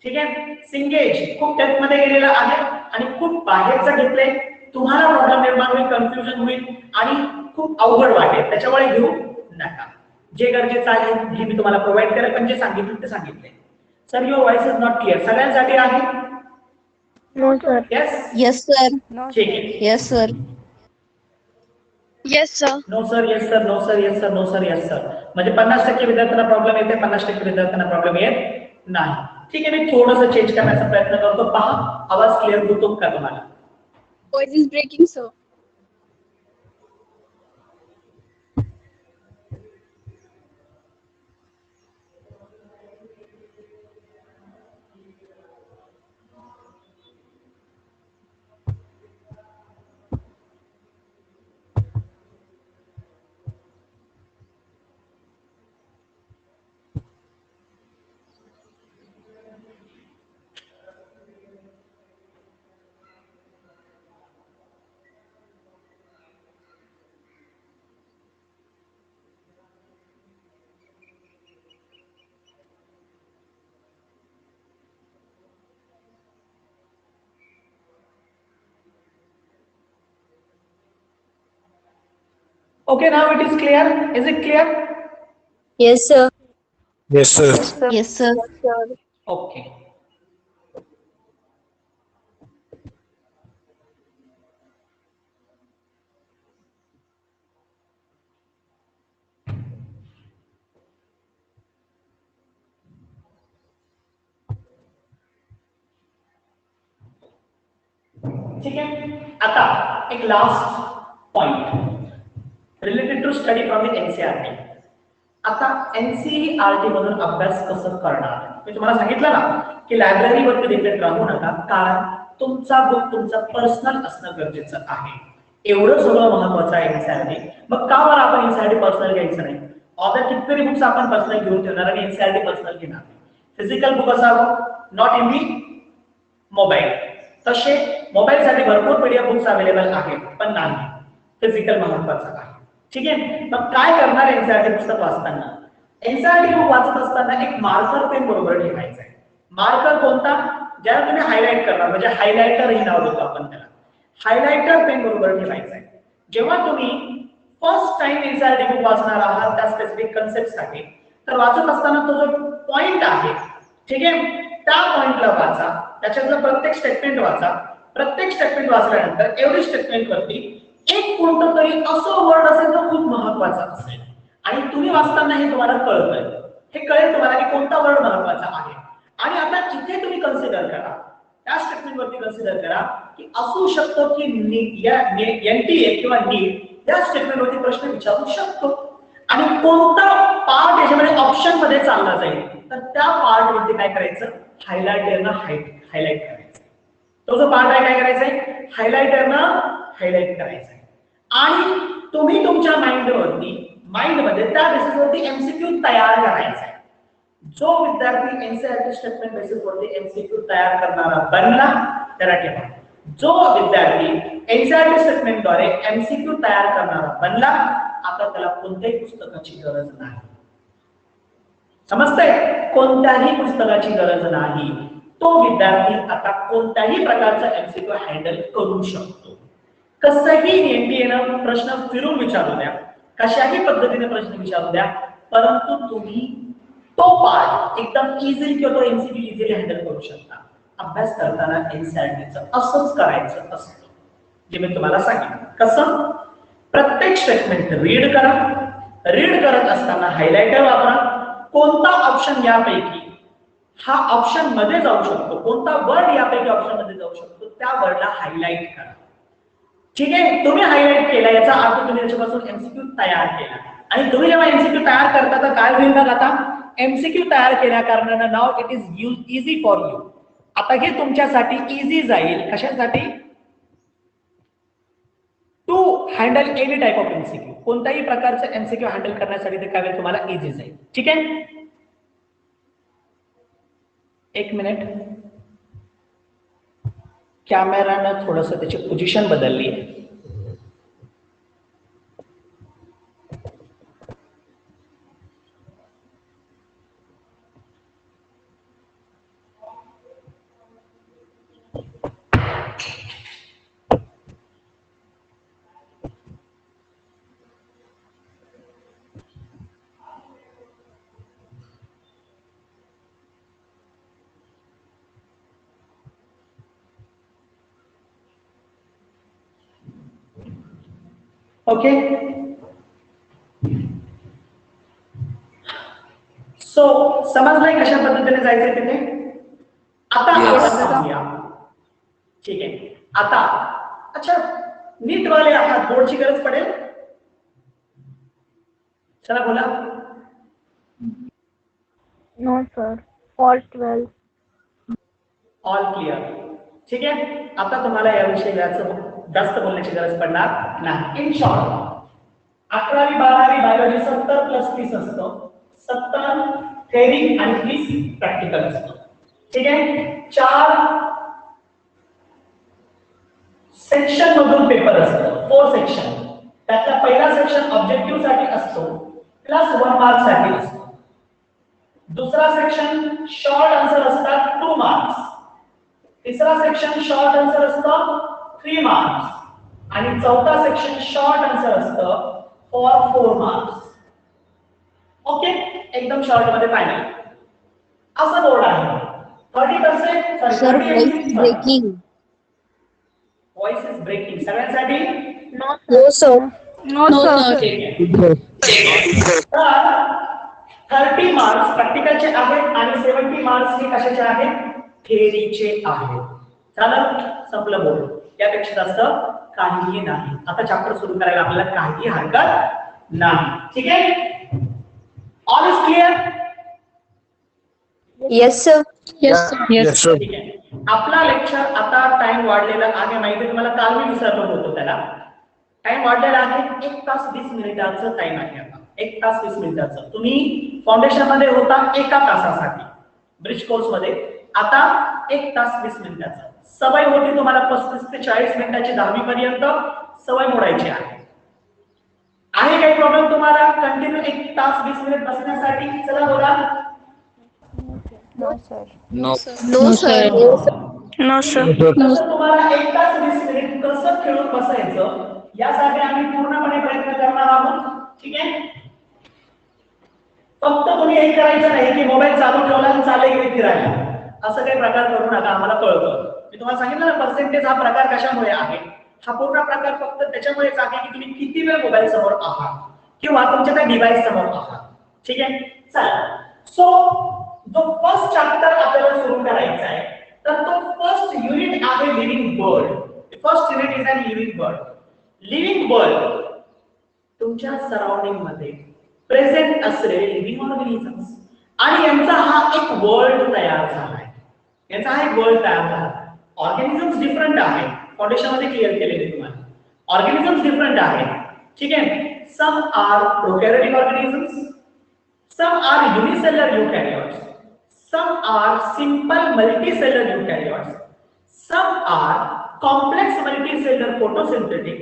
Speaker 1: ठीक आहे. सिंगेज खूप डेप्थ मध्ये गेलेला आहे आणि खूप बाहेरचं घेतलंय, तुम्हाला प्रॉब्लेम निर्माण होईल, कन्फ्युजन होईल आणि खूप अवघड वाटेल, त्याच्यामुळे घेऊ नका. जे गरजेचं आहे हे मी तुम्हाला प्रोव्हाइड केलं, पण जे सांगितलं ते सांगितलंय. Sir your voice is not clear. सगळ्यांसाठी आहे?
Speaker 2: No sir.
Speaker 1: Yes
Speaker 2: yes sir.
Speaker 1: ठीक आहे.
Speaker 2: Yes sir.
Speaker 3: Yes, sir.
Speaker 1: No sir, yes sir, no sir, yes sir, no sir, yes sir. म्हणजे 50% विद्यार्थ्यांना प्रॉब्लेम येते, 50% विद्यार्थ्यांना प्रॉब्लेम येत नाही. ठीक आहे, मी थोडंसं चेंज करण्याचा प्रयत्न करतो. पहा आवाज क्लिअर होतो का तुम्हाला?
Speaker 3: Voice is breaking, sir.
Speaker 1: Okay, now it is clear. Is it clear?
Speaker 2: Yes sir.
Speaker 4: Yes, sir.
Speaker 2: Yes sir.
Speaker 1: Okay. ठीक आहे. आता एक last point related to study from the NCERT. आता एनसीईआरटी मधून अभ्यास कसं करणार? मी तुम्हाला सांगितलं ना की लायब्ररीवरती डिपेंड राहू नका, कारण तुमचा बुक तुमचा पर्सनल असणं गरजेचं आहे. एवढं सगळं महत्वाचं आहे एनसीईआरटी. मग का बरं आपण एनसीईआरटी पर्सनल घ्यायचं नाही? ऑदर कितीतरी बुक्स आपण पर्सनल घेऊन ठेवणार आणि एनसीईआरटी पर्सनल घेणार. फिजिकल बुक असावं, नॉट इन दी मोबाईल. तसे मोबाईल साठी भरपूर पीडीएफ बुक्स अवेलेबल आहेत, पण नाही फिजिकल महत्वाचं आहे. ठीक आहे. मग काय करणार एनसीईआरटी पुस्तक वाचताना? एनसीईआरटी बुक वाचत असताना एक मार्कर पेन बरोबर ठेवायचा आहे. मार्कर कोणता? ज्याला तुम्ही हायलाइट करणार, म्हणजे हायलाइटर ही नाव देतो आपण त्याला. हायलाइटर पेन बरोबर ठेवायचा आहे. जेव्हा तुम्ही फर्स्ट टाइम एनसीईआरटी बुक वाचणार आहात त्या स्पेसिफिक कन्सेप्ट साठी, तर वाचत असताना तो जो पॉइंट आहे, ठीक आहे, त्या पॉइंटला वाचा. त्याच्यातलं प्रत्येक स्टेटमेंट वाचा. प्रत्येक स्टेटमेंट वाचल्यानंतर एवढी स्टेटमेंट वरती एक कोणतं तरी असं वर्ड असेल जो खूप महत्वाचा असेल आणि तुम्ही वाचताना हे तुम्हाला कळतंय. हे कळेल तुम्हाला की कोणता वर्ड महत्वाचा आहे. आणि आता इथे तुम्ही कन्सिडर करा, त्या स्टेटमेंट वरती कन्सिडर करा की असू शकतो की एनटीए किंवा नीट या स्टेटमेंट वरती प्रश्न विचारू शकतो आणि कोणता पार्ट याच्यामध्ये ऑप्शन मध्ये चालला जाईल, तर त्या पार्ट वरती काय करायचं? हायलाइटरनं हायलाइट करायचं. तो जो पार्ट आहे काय करायचंय? हायलाइटरनं हायलाइट करायचं आहे. आणि तुम्ही तुमच्या माइंड मध्ये त्या बेसिस वरती एमसीक्यू तयार करायचा आहे. जो विद्यार्थी एनसीईआरटी स्टेटमेंट बेसिस वरती एमसीक्यू तयार करणारा बनला त्याला ठेवा. जो विद्यार्थी एनसीईआरटी स्टेटमेंट द्वारे एमसीक्यू तयार करणारा बनला, आता त्याला कोणत्याही पुस्तकाची गरज नाही. समजतंय? कोणत्याही पुस्तकाची गरज नाही. तो विद्यार्थी आता कोणत्याही प्रकारचा एमसीक्यू हँडल करू शकतो. कसंही एनटीएनं प्रश्न फिरून विचारू द्या, कशाही पद्धतीने प्रश्न विचारू द्या, परंतु तुम्ही तो पार्ट एकदम इझिली किंवा तो एमसीक्यू इझिली हँडल करू शकता. अभ्यास करताना एनसीईआरटीचं असंच करायचं असतं, जे मी तुम्हाला सांगितलं. कसं? प्रत्येक स्टेटमेंट रीड करा. रीड करत असताना हायलाइटर वापरा. कोणता ऑप्शन यापैकी हा ऑप्शन मध्ये जाऊ शकतो, कोणता वर्ड यापैकी ऑप्शन मध्ये जाऊ शकतो, त्या वर्डला हायलाइट करा. ठीक आहे. तुम्ही हायलाइट केला याचा अर्थ तुम्ही त्याच्यापासून एमसीक्यू तयार केला. आणि तुम्ही जेव्हा एमसीक्यू तयार करता तर काय होईल? मग आता एमसीक्यू तयार केल्या कारणाने now it is easy for you. आता हे तुमच्यासाठी इझी जाईल. कशासाठी? To handle any type of MCQ, कोणत्याही प्रकारचं एमसीक्यू हँडल करण्यासाठी ते काय तुम्हाला इझी जाईल. ठीक आहे, एक मिनिट, कॅमेरानं थोडस त्याची पोझिशन बदलली आहे. ओके, सो समजलंय कशा पद्धतीने जायचंय तिथे. आता आपण सांगूया. ठीक आहे, आता अच्छा नीट वाले आहात, बोर्डची गरज पडेल. चला बोला.
Speaker 3: No, sir. All 12.
Speaker 1: All clear. ठीक आहे, आता तुम्हाला याविषयी जास्त बोलण्याची गरज पडणार नाही. इन शॉर्ट 11वी 12वी बायोलॉजी 70+30 असतं. 70 थेअरी आणि 30 प्रॅक्टिकल असतं. ठीक आहे, 4 सेक्शन मधून पेपर असतो, 4 सेक्शन. त्यातला पहिला सेक्शन ऑब्जेक्टिव्ह साठी असतो, प्लस 1 मार्क साठी असतो. दुसरा सेक्शन शॉर्ट आन्सर असतात 2 मार्क्स. तिसरा सेक्शन शॉर्ट आन्सर असतं 3 मार्क्स. आणि चौथा सेक्शन शॉर्ट आन्सर असतं फॉर 4 मार्क्स. ओके, एकदम शॉर्ट मध्ये फायनल असं बोर्ड आहे. 30%
Speaker 2: Sir, voice is breaking.
Speaker 1: Voice is breaking सगळ्यांसाठी.
Speaker 2: No, sir.
Speaker 3: No, sir.
Speaker 1: ठीक आहे, तर 30 मार्क्स प्रॅक्टिकलचे आहेत आणि 70 मार्क्स हे कशाचे आहेत, थेअरीचे आहेत. झालं, संपलं बोर्ड. यापेक्षा जास्त काहीही नाही. आता चॅप्टर सुरू करायला आपल्याला काही हरकत नाही. ठीक आहे, all is clear.
Speaker 2: Yes, sir.
Speaker 3: Yes, sir.
Speaker 2: Yes, sir.
Speaker 1: ठीक आहे, आपला लेक्चर आता टाइम वाढलेला आहे, माहिती तुम्हाला, काल मी विसरलो होतो त्याला. टाइम वाढलेला आहे, 1 तास 20 मिनिटाचं टाइम आहे आता. 1 तास 20 मिनिटाचं. तुम्ही फाउंडेशन मध्ये होता 1 तासासाठी ब्रिज कोर्स मध्ये, आता 1 तास 20 मिनिटाचं. सवय होती तुम्हाला 35 ते 40 मिनिटाची 10वी पर्यंत सवय मोडायची आहे. आहे काही प्रॉब्लेम तुम्हाला कंटिन्यू 1 तास 20 मिनिट बसण्यासाठी? चला बोला.
Speaker 3: No, sir.
Speaker 2: No, sir.
Speaker 3: No, sir.
Speaker 1: तसं तुम्हाला 1 तास 20 मिनिट कसं खेळून बसायचं यासाठी आम्ही पूर्णपणे प्रयत्न करणार आहोत. ठीक आहे, फक्त तुम्ही एक करायचं नाही की मोबाईल चालू ठेवला आणि चालले गेले फिरायला, असं काही प्रकार करू नका. आम्हाला कळतं, मी तुम्हाला सांगितलं ना पर्सेंटेज हा प्रकार कशामुळे आहे. हा पूर्ण प्रकार फक्त त्याच्यामुळेच आहे की तुम्ही किती वेळ मोबाईल समोर आहात किंवा तुमच्या त्या डिव्हाइस समोर आहात. ठीक आहे, चला. सो जो फर्स्ट चॅप्टर आपल्याला सुरू करायचा आहे, तर तो फर्स्ट युनिट आहे living world. First unit is a living world. Living world तुमच्या सराउंडिंग मध्ये प्रेझेंट असलेले लिव्हिंग ऑर्गॅनिझम्स आणि यांचा हा एक वर्ल्ड तयार झाला आहे. यांचा हा एक वर्ल्ड तयार झाला. ऑर्गॅनिझम्स डिफरंट आहेत, फाउंडेशन मध्ये क्लिअर केलेले तुम्हाला. ऑर्गॅनिझम्स डिफरंट आहेत. ठीक आहे, some are prokaryotic organisms, some are unicellular eukaryotes, some are simple multicellular eukaryotes, some are complex multicellular photosynthetic,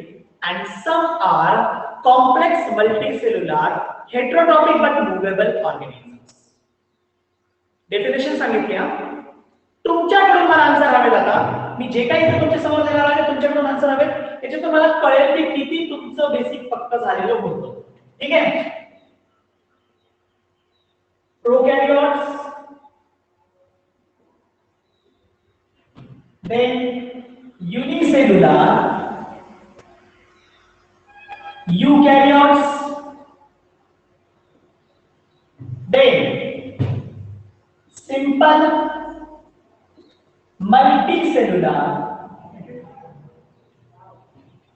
Speaker 1: and some are complex multicellular heterotrophic but movable organisms. Definition सांगितली हा. तुमच्याकडून मला answer हवे. आता मी जे काही तुमच्या समोर देणार आहे तुमच्याकडून आन्सर हवे, याच्यातून मला कळेल की किती तुमचं बेसिक पक्क झालेलं होतं. ठीक आहे, prokaryotes, then unicellular eukaryotes, then simple multicellular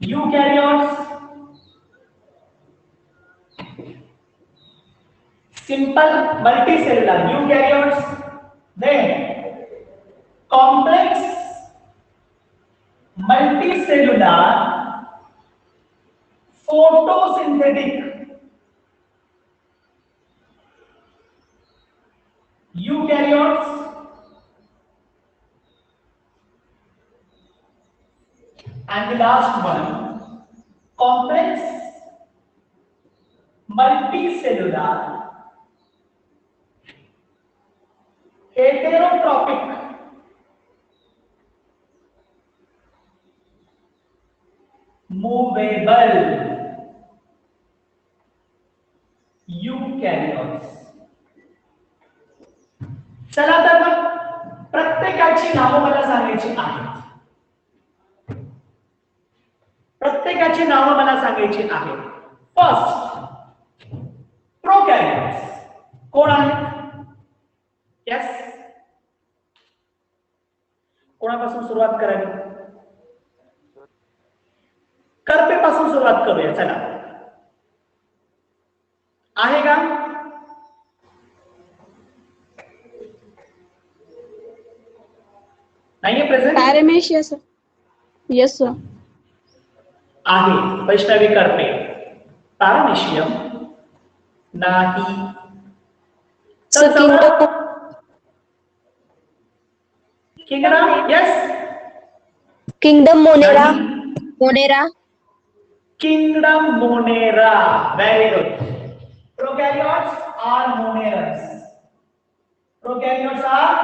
Speaker 1: eukaryotes, simple multicellular eukaryotes, then complex multicellular photosynthetic, eukaryotes, and the last one, complex, multicellular, heterotrophic, movable, eukaryotes. चला तर मग प्रत्येकाची नावं मला सांगायची आहेत. प्रत्येकाची नावं मला सांगायची आहेत. फर्स्ट, प्रोकॅरियोट्स कोण आहेत? यस, कोणापासून सुरुवात करावी? कर्पेपासून सुरुवात करूया. चला, आहे का? नाहीये present?
Speaker 3: Paramecia, sir. Yes, sir.
Speaker 1: आहे. वैष्णवी कर्पे. पॅरामेशियम नाही.
Speaker 2: So
Speaker 1: kingdom, yes.
Speaker 2: kingdom Monera.
Speaker 1: Kingdom Monera. Very good. Prokaryotes are monerous. Prokaryotes are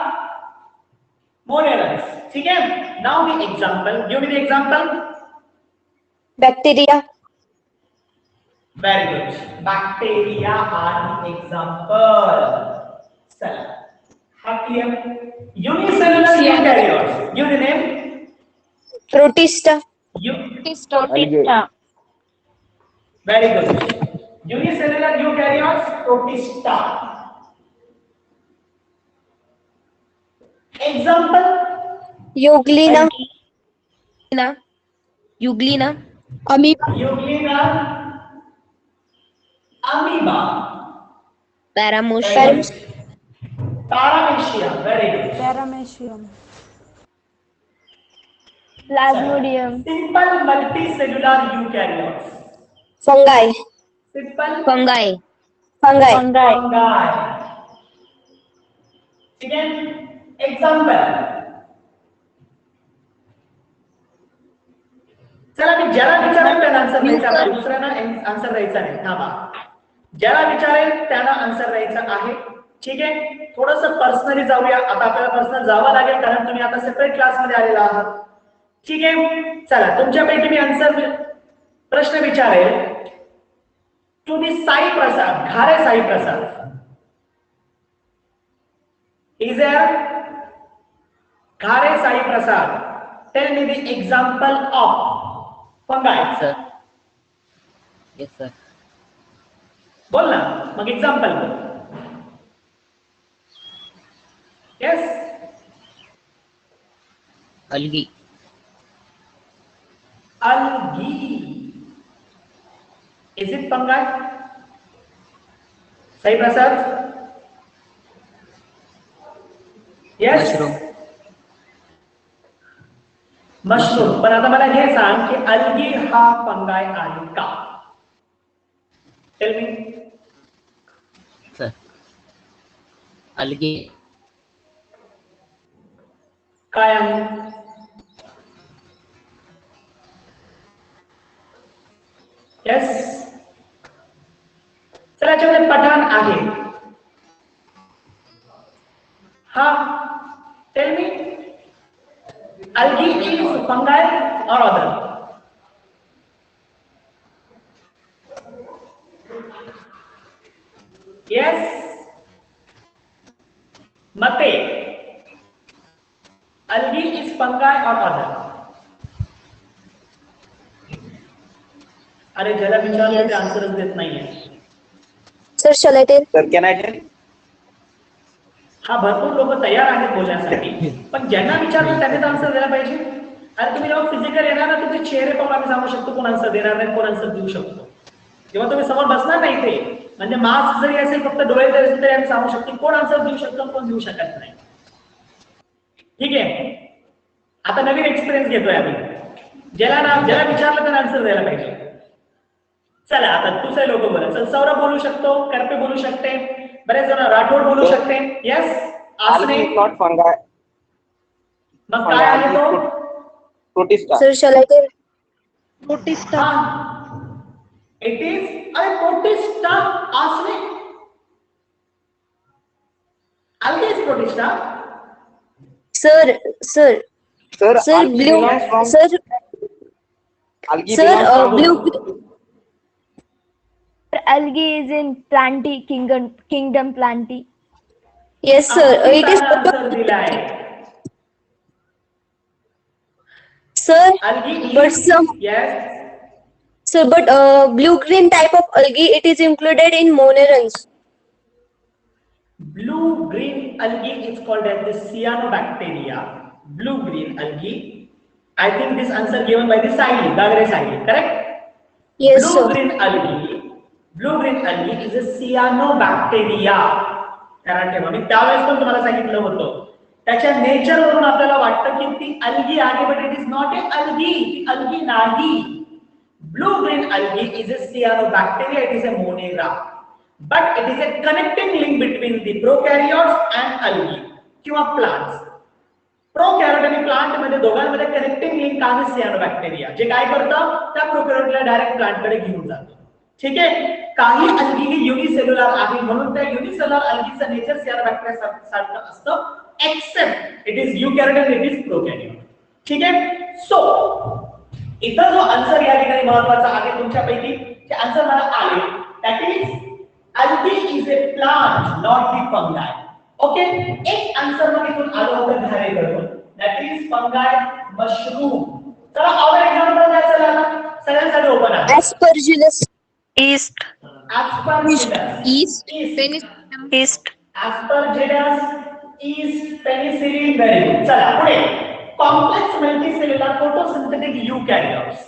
Speaker 1: monerous. ठीक है? Now the example. Give me the example.
Speaker 2: Bacteria.
Speaker 1: Very good. Bacteria are the example. चला. हा clear. Unicellular eukaryotes. Give the name.
Speaker 2: Protista.
Speaker 3: Protista.
Speaker 1: Very good. Unicellular eukaryotes, protista. Example.
Speaker 2: Euglena.
Speaker 3: Amoeba.
Speaker 1: Euglena. Amoeba.
Speaker 2: Paramecia.
Speaker 1: Paramecia. Very good.
Speaker 3: Paramecium. Plasmodium.
Speaker 1: Simple multicellular eukaryotes.
Speaker 2: Fungi.
Speaker 1: Simple
Speaker 2: Fungi.
Speaker 1: fungi. Again, example. चला, मी ज्याला विचारेल त्याला answer द्यायचा आहे. दुसऱ्यांना answer द्यायचा नाही. थांबा. ज्याला विचारेल त्याला आन्सर द्यायचा आहे. ठीक आहे? थोडंसं पर्सनली जाऊया. आता आपल्याला पर्सनल जावं लागेल कारण तुम्ही आता सेपरेट क्लासमध्ये आलेला आहात. ठीक आहे? चला, तुमच्यापैकी मी आन्सर प्रश्न विचारेल. To the Sai Prasad, Ghare Sai Prasad. Is there? Ghare Sai Prasad. Tell me the example of fungi.
Speaker 4: Sir. Yes, sir.
Speaker 1: बोल ना, मग example बोल. Yes.
Speaker 4: Algae.
Speaker 1: Algae. Is it fungi? Sai Prasad? Yes. Mushroom. पण आता मला हे सांग की अल्गी हा फंगाय आहे का? Tell me.
Speaker 4: Sir. Algae.
Speaker 1: काय आहे? येस. चला, याच्यामध्ये पठाण आहे. हा, tell me. Algae is fungi or other? Yes. Mate. Algae is fungi or other? अरे ज्याला विचारलं ते आन्सरच देत नाहीये.
Speaker 2: Sir, shall I tell?
Speaker 5: Sir, can I tell?
Speaker 1: हा, भरपूर लोक तयार आहेत बोलण्यासाठी, पण ज्यांना विचारलं त्यांनीच आन्सर द्यायला पाहिजे. आणि तुम्ही जेव्हा फिजिकल येणार ना, तुमचे चेहरे पाहून आम्ही सांगू शकतो कोण आन्सर देणार नाही, कोण आन्सर देऊ शकतो. जेव्हा तुम्ही समोर बसणार नाही ते, म्हणजे मास्क जरी असेल, फक्त डोळे जरी असेल, तरी आम्ही सांगू शकतो कोण आन्सर देऊ शकतो, कोण देऊ शकत नाही. ठीक आहे? आता नवीन एक्सपिरियन्स घेतोय आम्ही. ज्याला विचारलं त्याला आन्सर द्यायला पाहिजे. चला आता दुसरे लोक बोला. चल सौरभ बोलू शकतो, करपे बोलू शकते, बरेच जण राठोड बोलू शकते. येस आसने.
Speaker 5: Algae is not fungi.
Speaker 1: मग काय आहे तो?
Speaker 5: Protista.
Speaker 3: Sir, shall I tell?
Speaker 1: हा इट इज अ प्रोटिस्टा. आसने algae is protista.
Speaker 3: Sir,
Speaker 5: Sir,
Speaker 3: sir,
Speaker 5: algae
Speaker 3: blue,
Speaker 5: belongs from
Speaker 3: sir,
Speaker 5: algae
Speaker 3: sir,
Speaker 5: belongs from
Speaker 3: blue. Algae is in planty kingdom planty. Yes, sir. It is.
Speaker 1: Answer दिलाय.
Speaker 3: Sir,
Speaker 1: Algae
Speaker 3: but
Speaker 1: is
Speaker 3: some.
Speaker 1: yes.
Speaker 3: Sir, but blue-green type of algae, it is included in monerans.
Speaker 1: Blue-green algae is called as the cyanobacteria. Blue-green algae. I think this answer given by the Saili, Gagre Saili, correct?
Speaker 3: Yes, sir.
Speaker 1: Blue-green algae is a cyanobacteria. कारण ठेवा मी त्यावेळेस पण तुम्हाला सांगितलं होतं त्याच्या nature वरून आपल्याला वाटतं की ती अल्गी आहे, but it is not a algae. ती अल्गी नाही. Blue-green algae is a cyanobacteria. It is a monera. But it is a connecting link between the prokaryotes and algae किंवा plants. प्रोकॅरियोट आणि प्लांट मध्ये दोघांमध्ये कनेक्टिंग लिंक आहे सियानोबॅक्टेरिया, जे काय करतं त्या प्रोकॅरियोटला डायरेक्ट प्लांट कडे घेऊन जातं. ठीक आहे. काही अल्गी ही युनिसेल्युलर आहे म्हणून त्या युनिसेल्युलर अल्गीचं नेचर सियानोबॅक्टेरिया सारखं असतं, except it is eukaryote and it is prokaryote. ठीक आहे. सो इथं जो आन्सर या ठिकाणी महत्त्वाचा आहे तुमच्यापैकी जे आन्सर मला आले that is algae is a plant not the fungi. Okay. एक आन्सर मग इथून आलं होतं घारेकडून दॅट इज फंगाय मशरूम. चला और एक्झाम्पल द्या. चला सगळ्यांसाठी ओपन आहे.
Speaker 3: Aspergillus.
Speaker 2: East.
Speaker 1: Aspergillus.
Speaker 2: East. East.
Speaker 1: Aspergillus is penicillin. Very good. चला पुढे. Complex multicellular photosynthetic eukaryotes.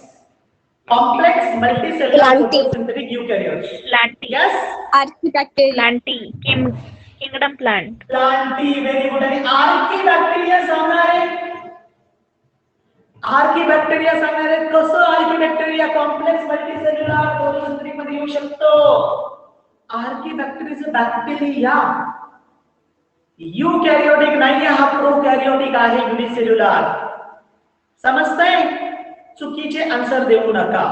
Speaker 1: Complex multicellular
Speaker 3: Plantae.
Speaker 1: photosynthetic eukaryotes.
Speaker 2: Plantae.
Speaker 1: Yes.
Speaker 3: Archibacteria.
Speaker 2: Plantae. Kingdom plant.
Speaker 1: Plantae. Very good. आणि archaebacteria सांगणार आहे. Archaebacteria सांगणार आहे. कसं archaebacteria complex multicellular photosynthetic मध्ये येऊ शकतो? आर्किबॅक्टेरिया बॅक्टेरिया यूकॅरियोटिक नाही, हा प्रोकॅरियोटिक आहे, युनिसेल्युलर. समजतंय? चुकीचे आन्सर देऊ नका.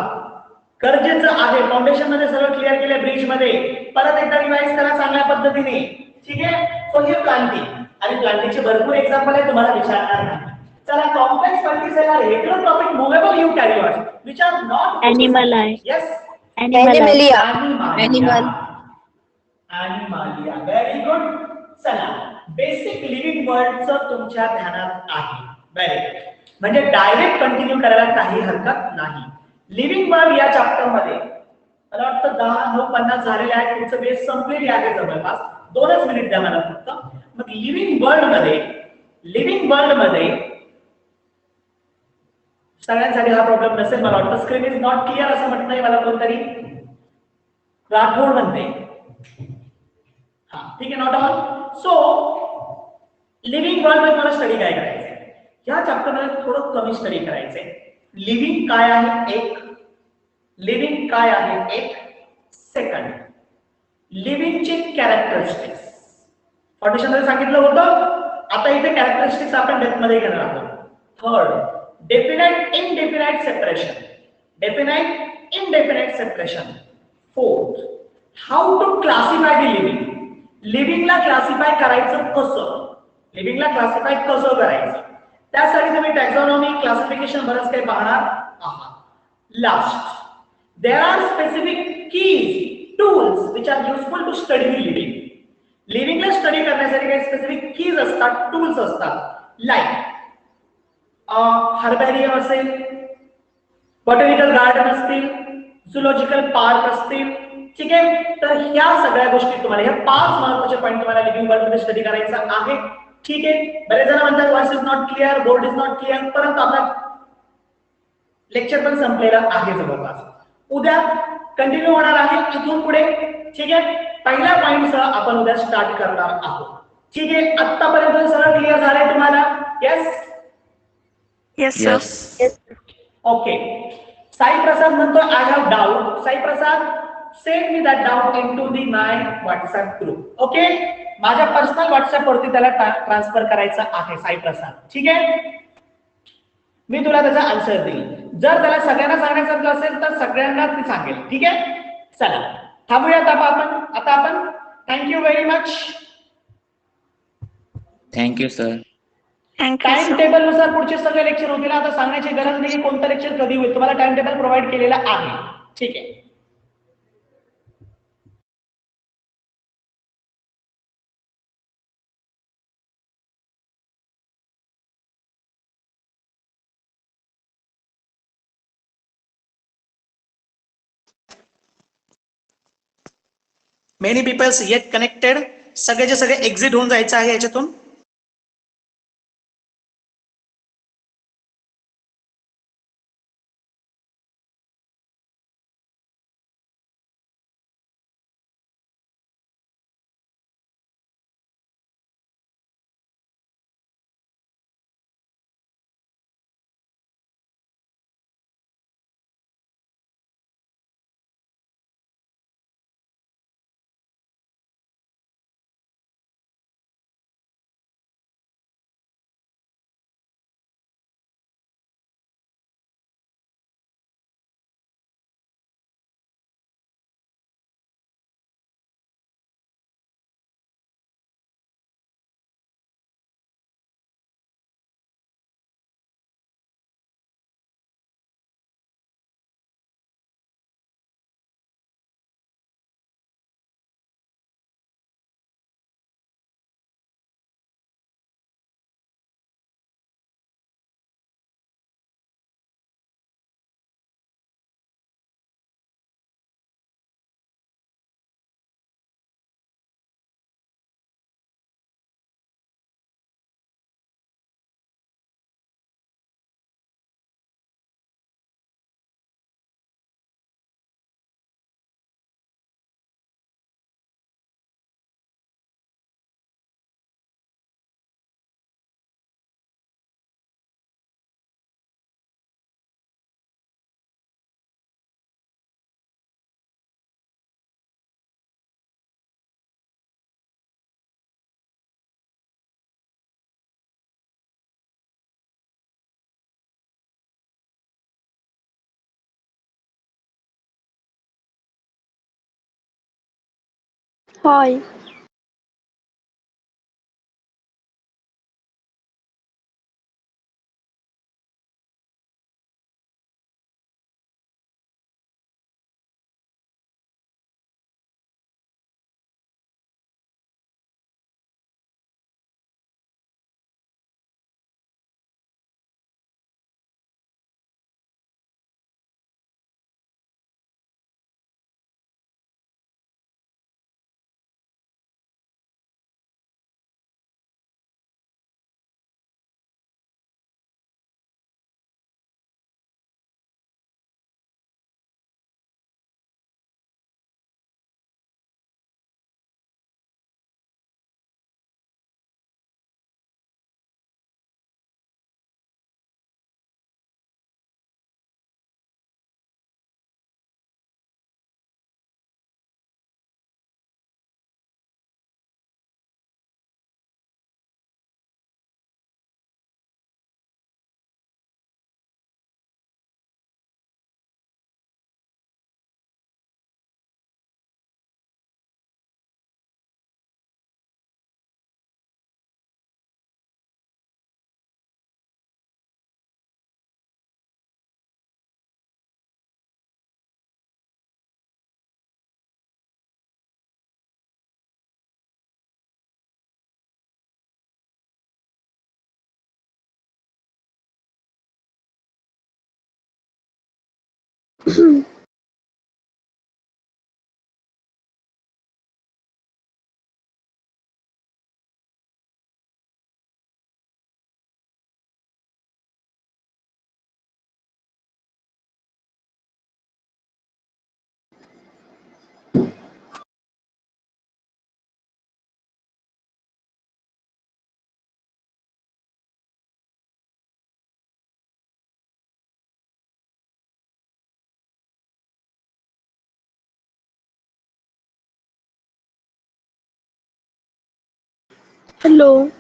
Speaker 1: गरजेचं आहे. फाउंडेशन मध्ये सर्व क्लिअर केले, ब्रिज मध्ये परत एकदा रिवाइज करा चांगल्या पद्धतीने. ठीक आहे. सो हे प्लांटी आणि प्लांटीचे भरपूर एक्झाम्पल आहे, तुम्हाला विचारणार नाही. चला complex multicellular heterotrophic movable eukaryotes which are not
Speaker 2: Animal eye.
Speaker 1: Yes
Speaker 3: Animalia.
Speaker 1: Animalia. Very good. चला बेसिक लिव्हिंग वर्ल्डचं तुमच्या ध्यानात आहे. Very good. म्हणजे डायरेक्ट कंटिन्यू करायला काही हरकत नाही. लिव्हिंग वर्ल्ड या चॅप्टर मध्ये मला वाटतं 10:09:50 झालेले आहेत. तुमचं बेस संपलेली आहे जवळपास. 2च मिनिट द्या मला फक्त. मग लिव्हिंग वर्ल्ड मध्ये सगळ्यांसाठी हा प्रॉब्लेम नसेल मला वाटतं. स्क्रीन इज नॉट क्लिअर असं म्हणतंय मला कोणतरी. राठोड म्हणते. हा ठीक आहे. Not all. So living world मध्ये मला स्टडी काय करायचंय या चॅप्टर मध्ये थोडं कमी स्टडी करायचंय. लिव्हिंग काय आहे एक, लिव्हिंग काय आहे एक. सेकंड लिव्हिंगचे कॅरेक्टरिस्टिक्स फाउंडेशन मध्ये सांगितलं होतं. आता इथे कॅरेक्टरिस्टिक्स आपण डेप्थ मध्ये घेणार आहोत. Third definite indefinite separation. Definite indefinite separation. Fourth how to classify the living. लिव्हिंगला क्लासिफाय करायचं कसं, लिव्हिंगला क्लासिफाय कसं करायचं त्यासाठी तुम्ही टॅक्सॉनॉमी क्लासिफिकेशन बरंच काही पाहणार आहात. Last there are specific keys tools which are useful to study living. लिव्हिंगला स्टडी करण्यासाठी काही स्पेसिफिक कीज असतात, टूल्स असतात. लाईक हर्बॅरियम असेल, बॉटॅनिकल गार्डन असतील, झुलॉजिकल पार्क असतील. ठीक आहे. तर ह्या सगळ्या गोष्टी तुम्हाला ह्या 5 महत्त्वाचे पॉईंट तुम्हाला लिव्हिंग वर्ल्ड मध्ये स्टडी करायचं आहे. ठीक आहे. बरेच जण म्हणतात voice is not clear, board is not clear, परंतु आपला लेक्चर पण संपलेला आहे जवळपास. उद्या कंटिन्यू होणार आहे इथून पुढे. ठीक आहे. पहिल्या पॉइंट सह आपण उद्या स्टार्ट करणार आहोत. ठीक आहे. आतापर्यंत सगळं क्लिअर झालंय तुम्हाला? Yes.
Speaker 2: Yes.
Speaker 3: Yes.
Speaker 1: Okay. Sai Prasad म्हणतो I have doubt. Sai Prasad send me that doubt in to the my WhatsApp group. Okay, माझ्या पर्सनल व्हॉट्सअप वरती त्याला ट्रान्सफर करायचं आहे साई प्रसाद. ठीक आहे, मी तुला त्याचा आन्सर देईल. जर त्याला सगळ्यांना सांगण्यासारखं असेल तर सगळ्यांना ती सांगेल. ठीक आहे, चला थांबूयात आता आपण. Thank you very much.
Speaker 6: Thank you sir.
Speaker 1: Time table नुसार पुढचे सगळे लेक्चर होतील. आता सांगण्याची गरज नाही कोणतं लेक्चर कधी होईल, तुम्हाला टाइम टेबल प्रोव्हाइड केलेला आहे. ठीक आहे. Many peoples yet connected. सगळेचे सगळे एक्झिट होऊन जायचं आहे याच्यातून.
Speaker 3: Hi.
Speaker 6: Hello.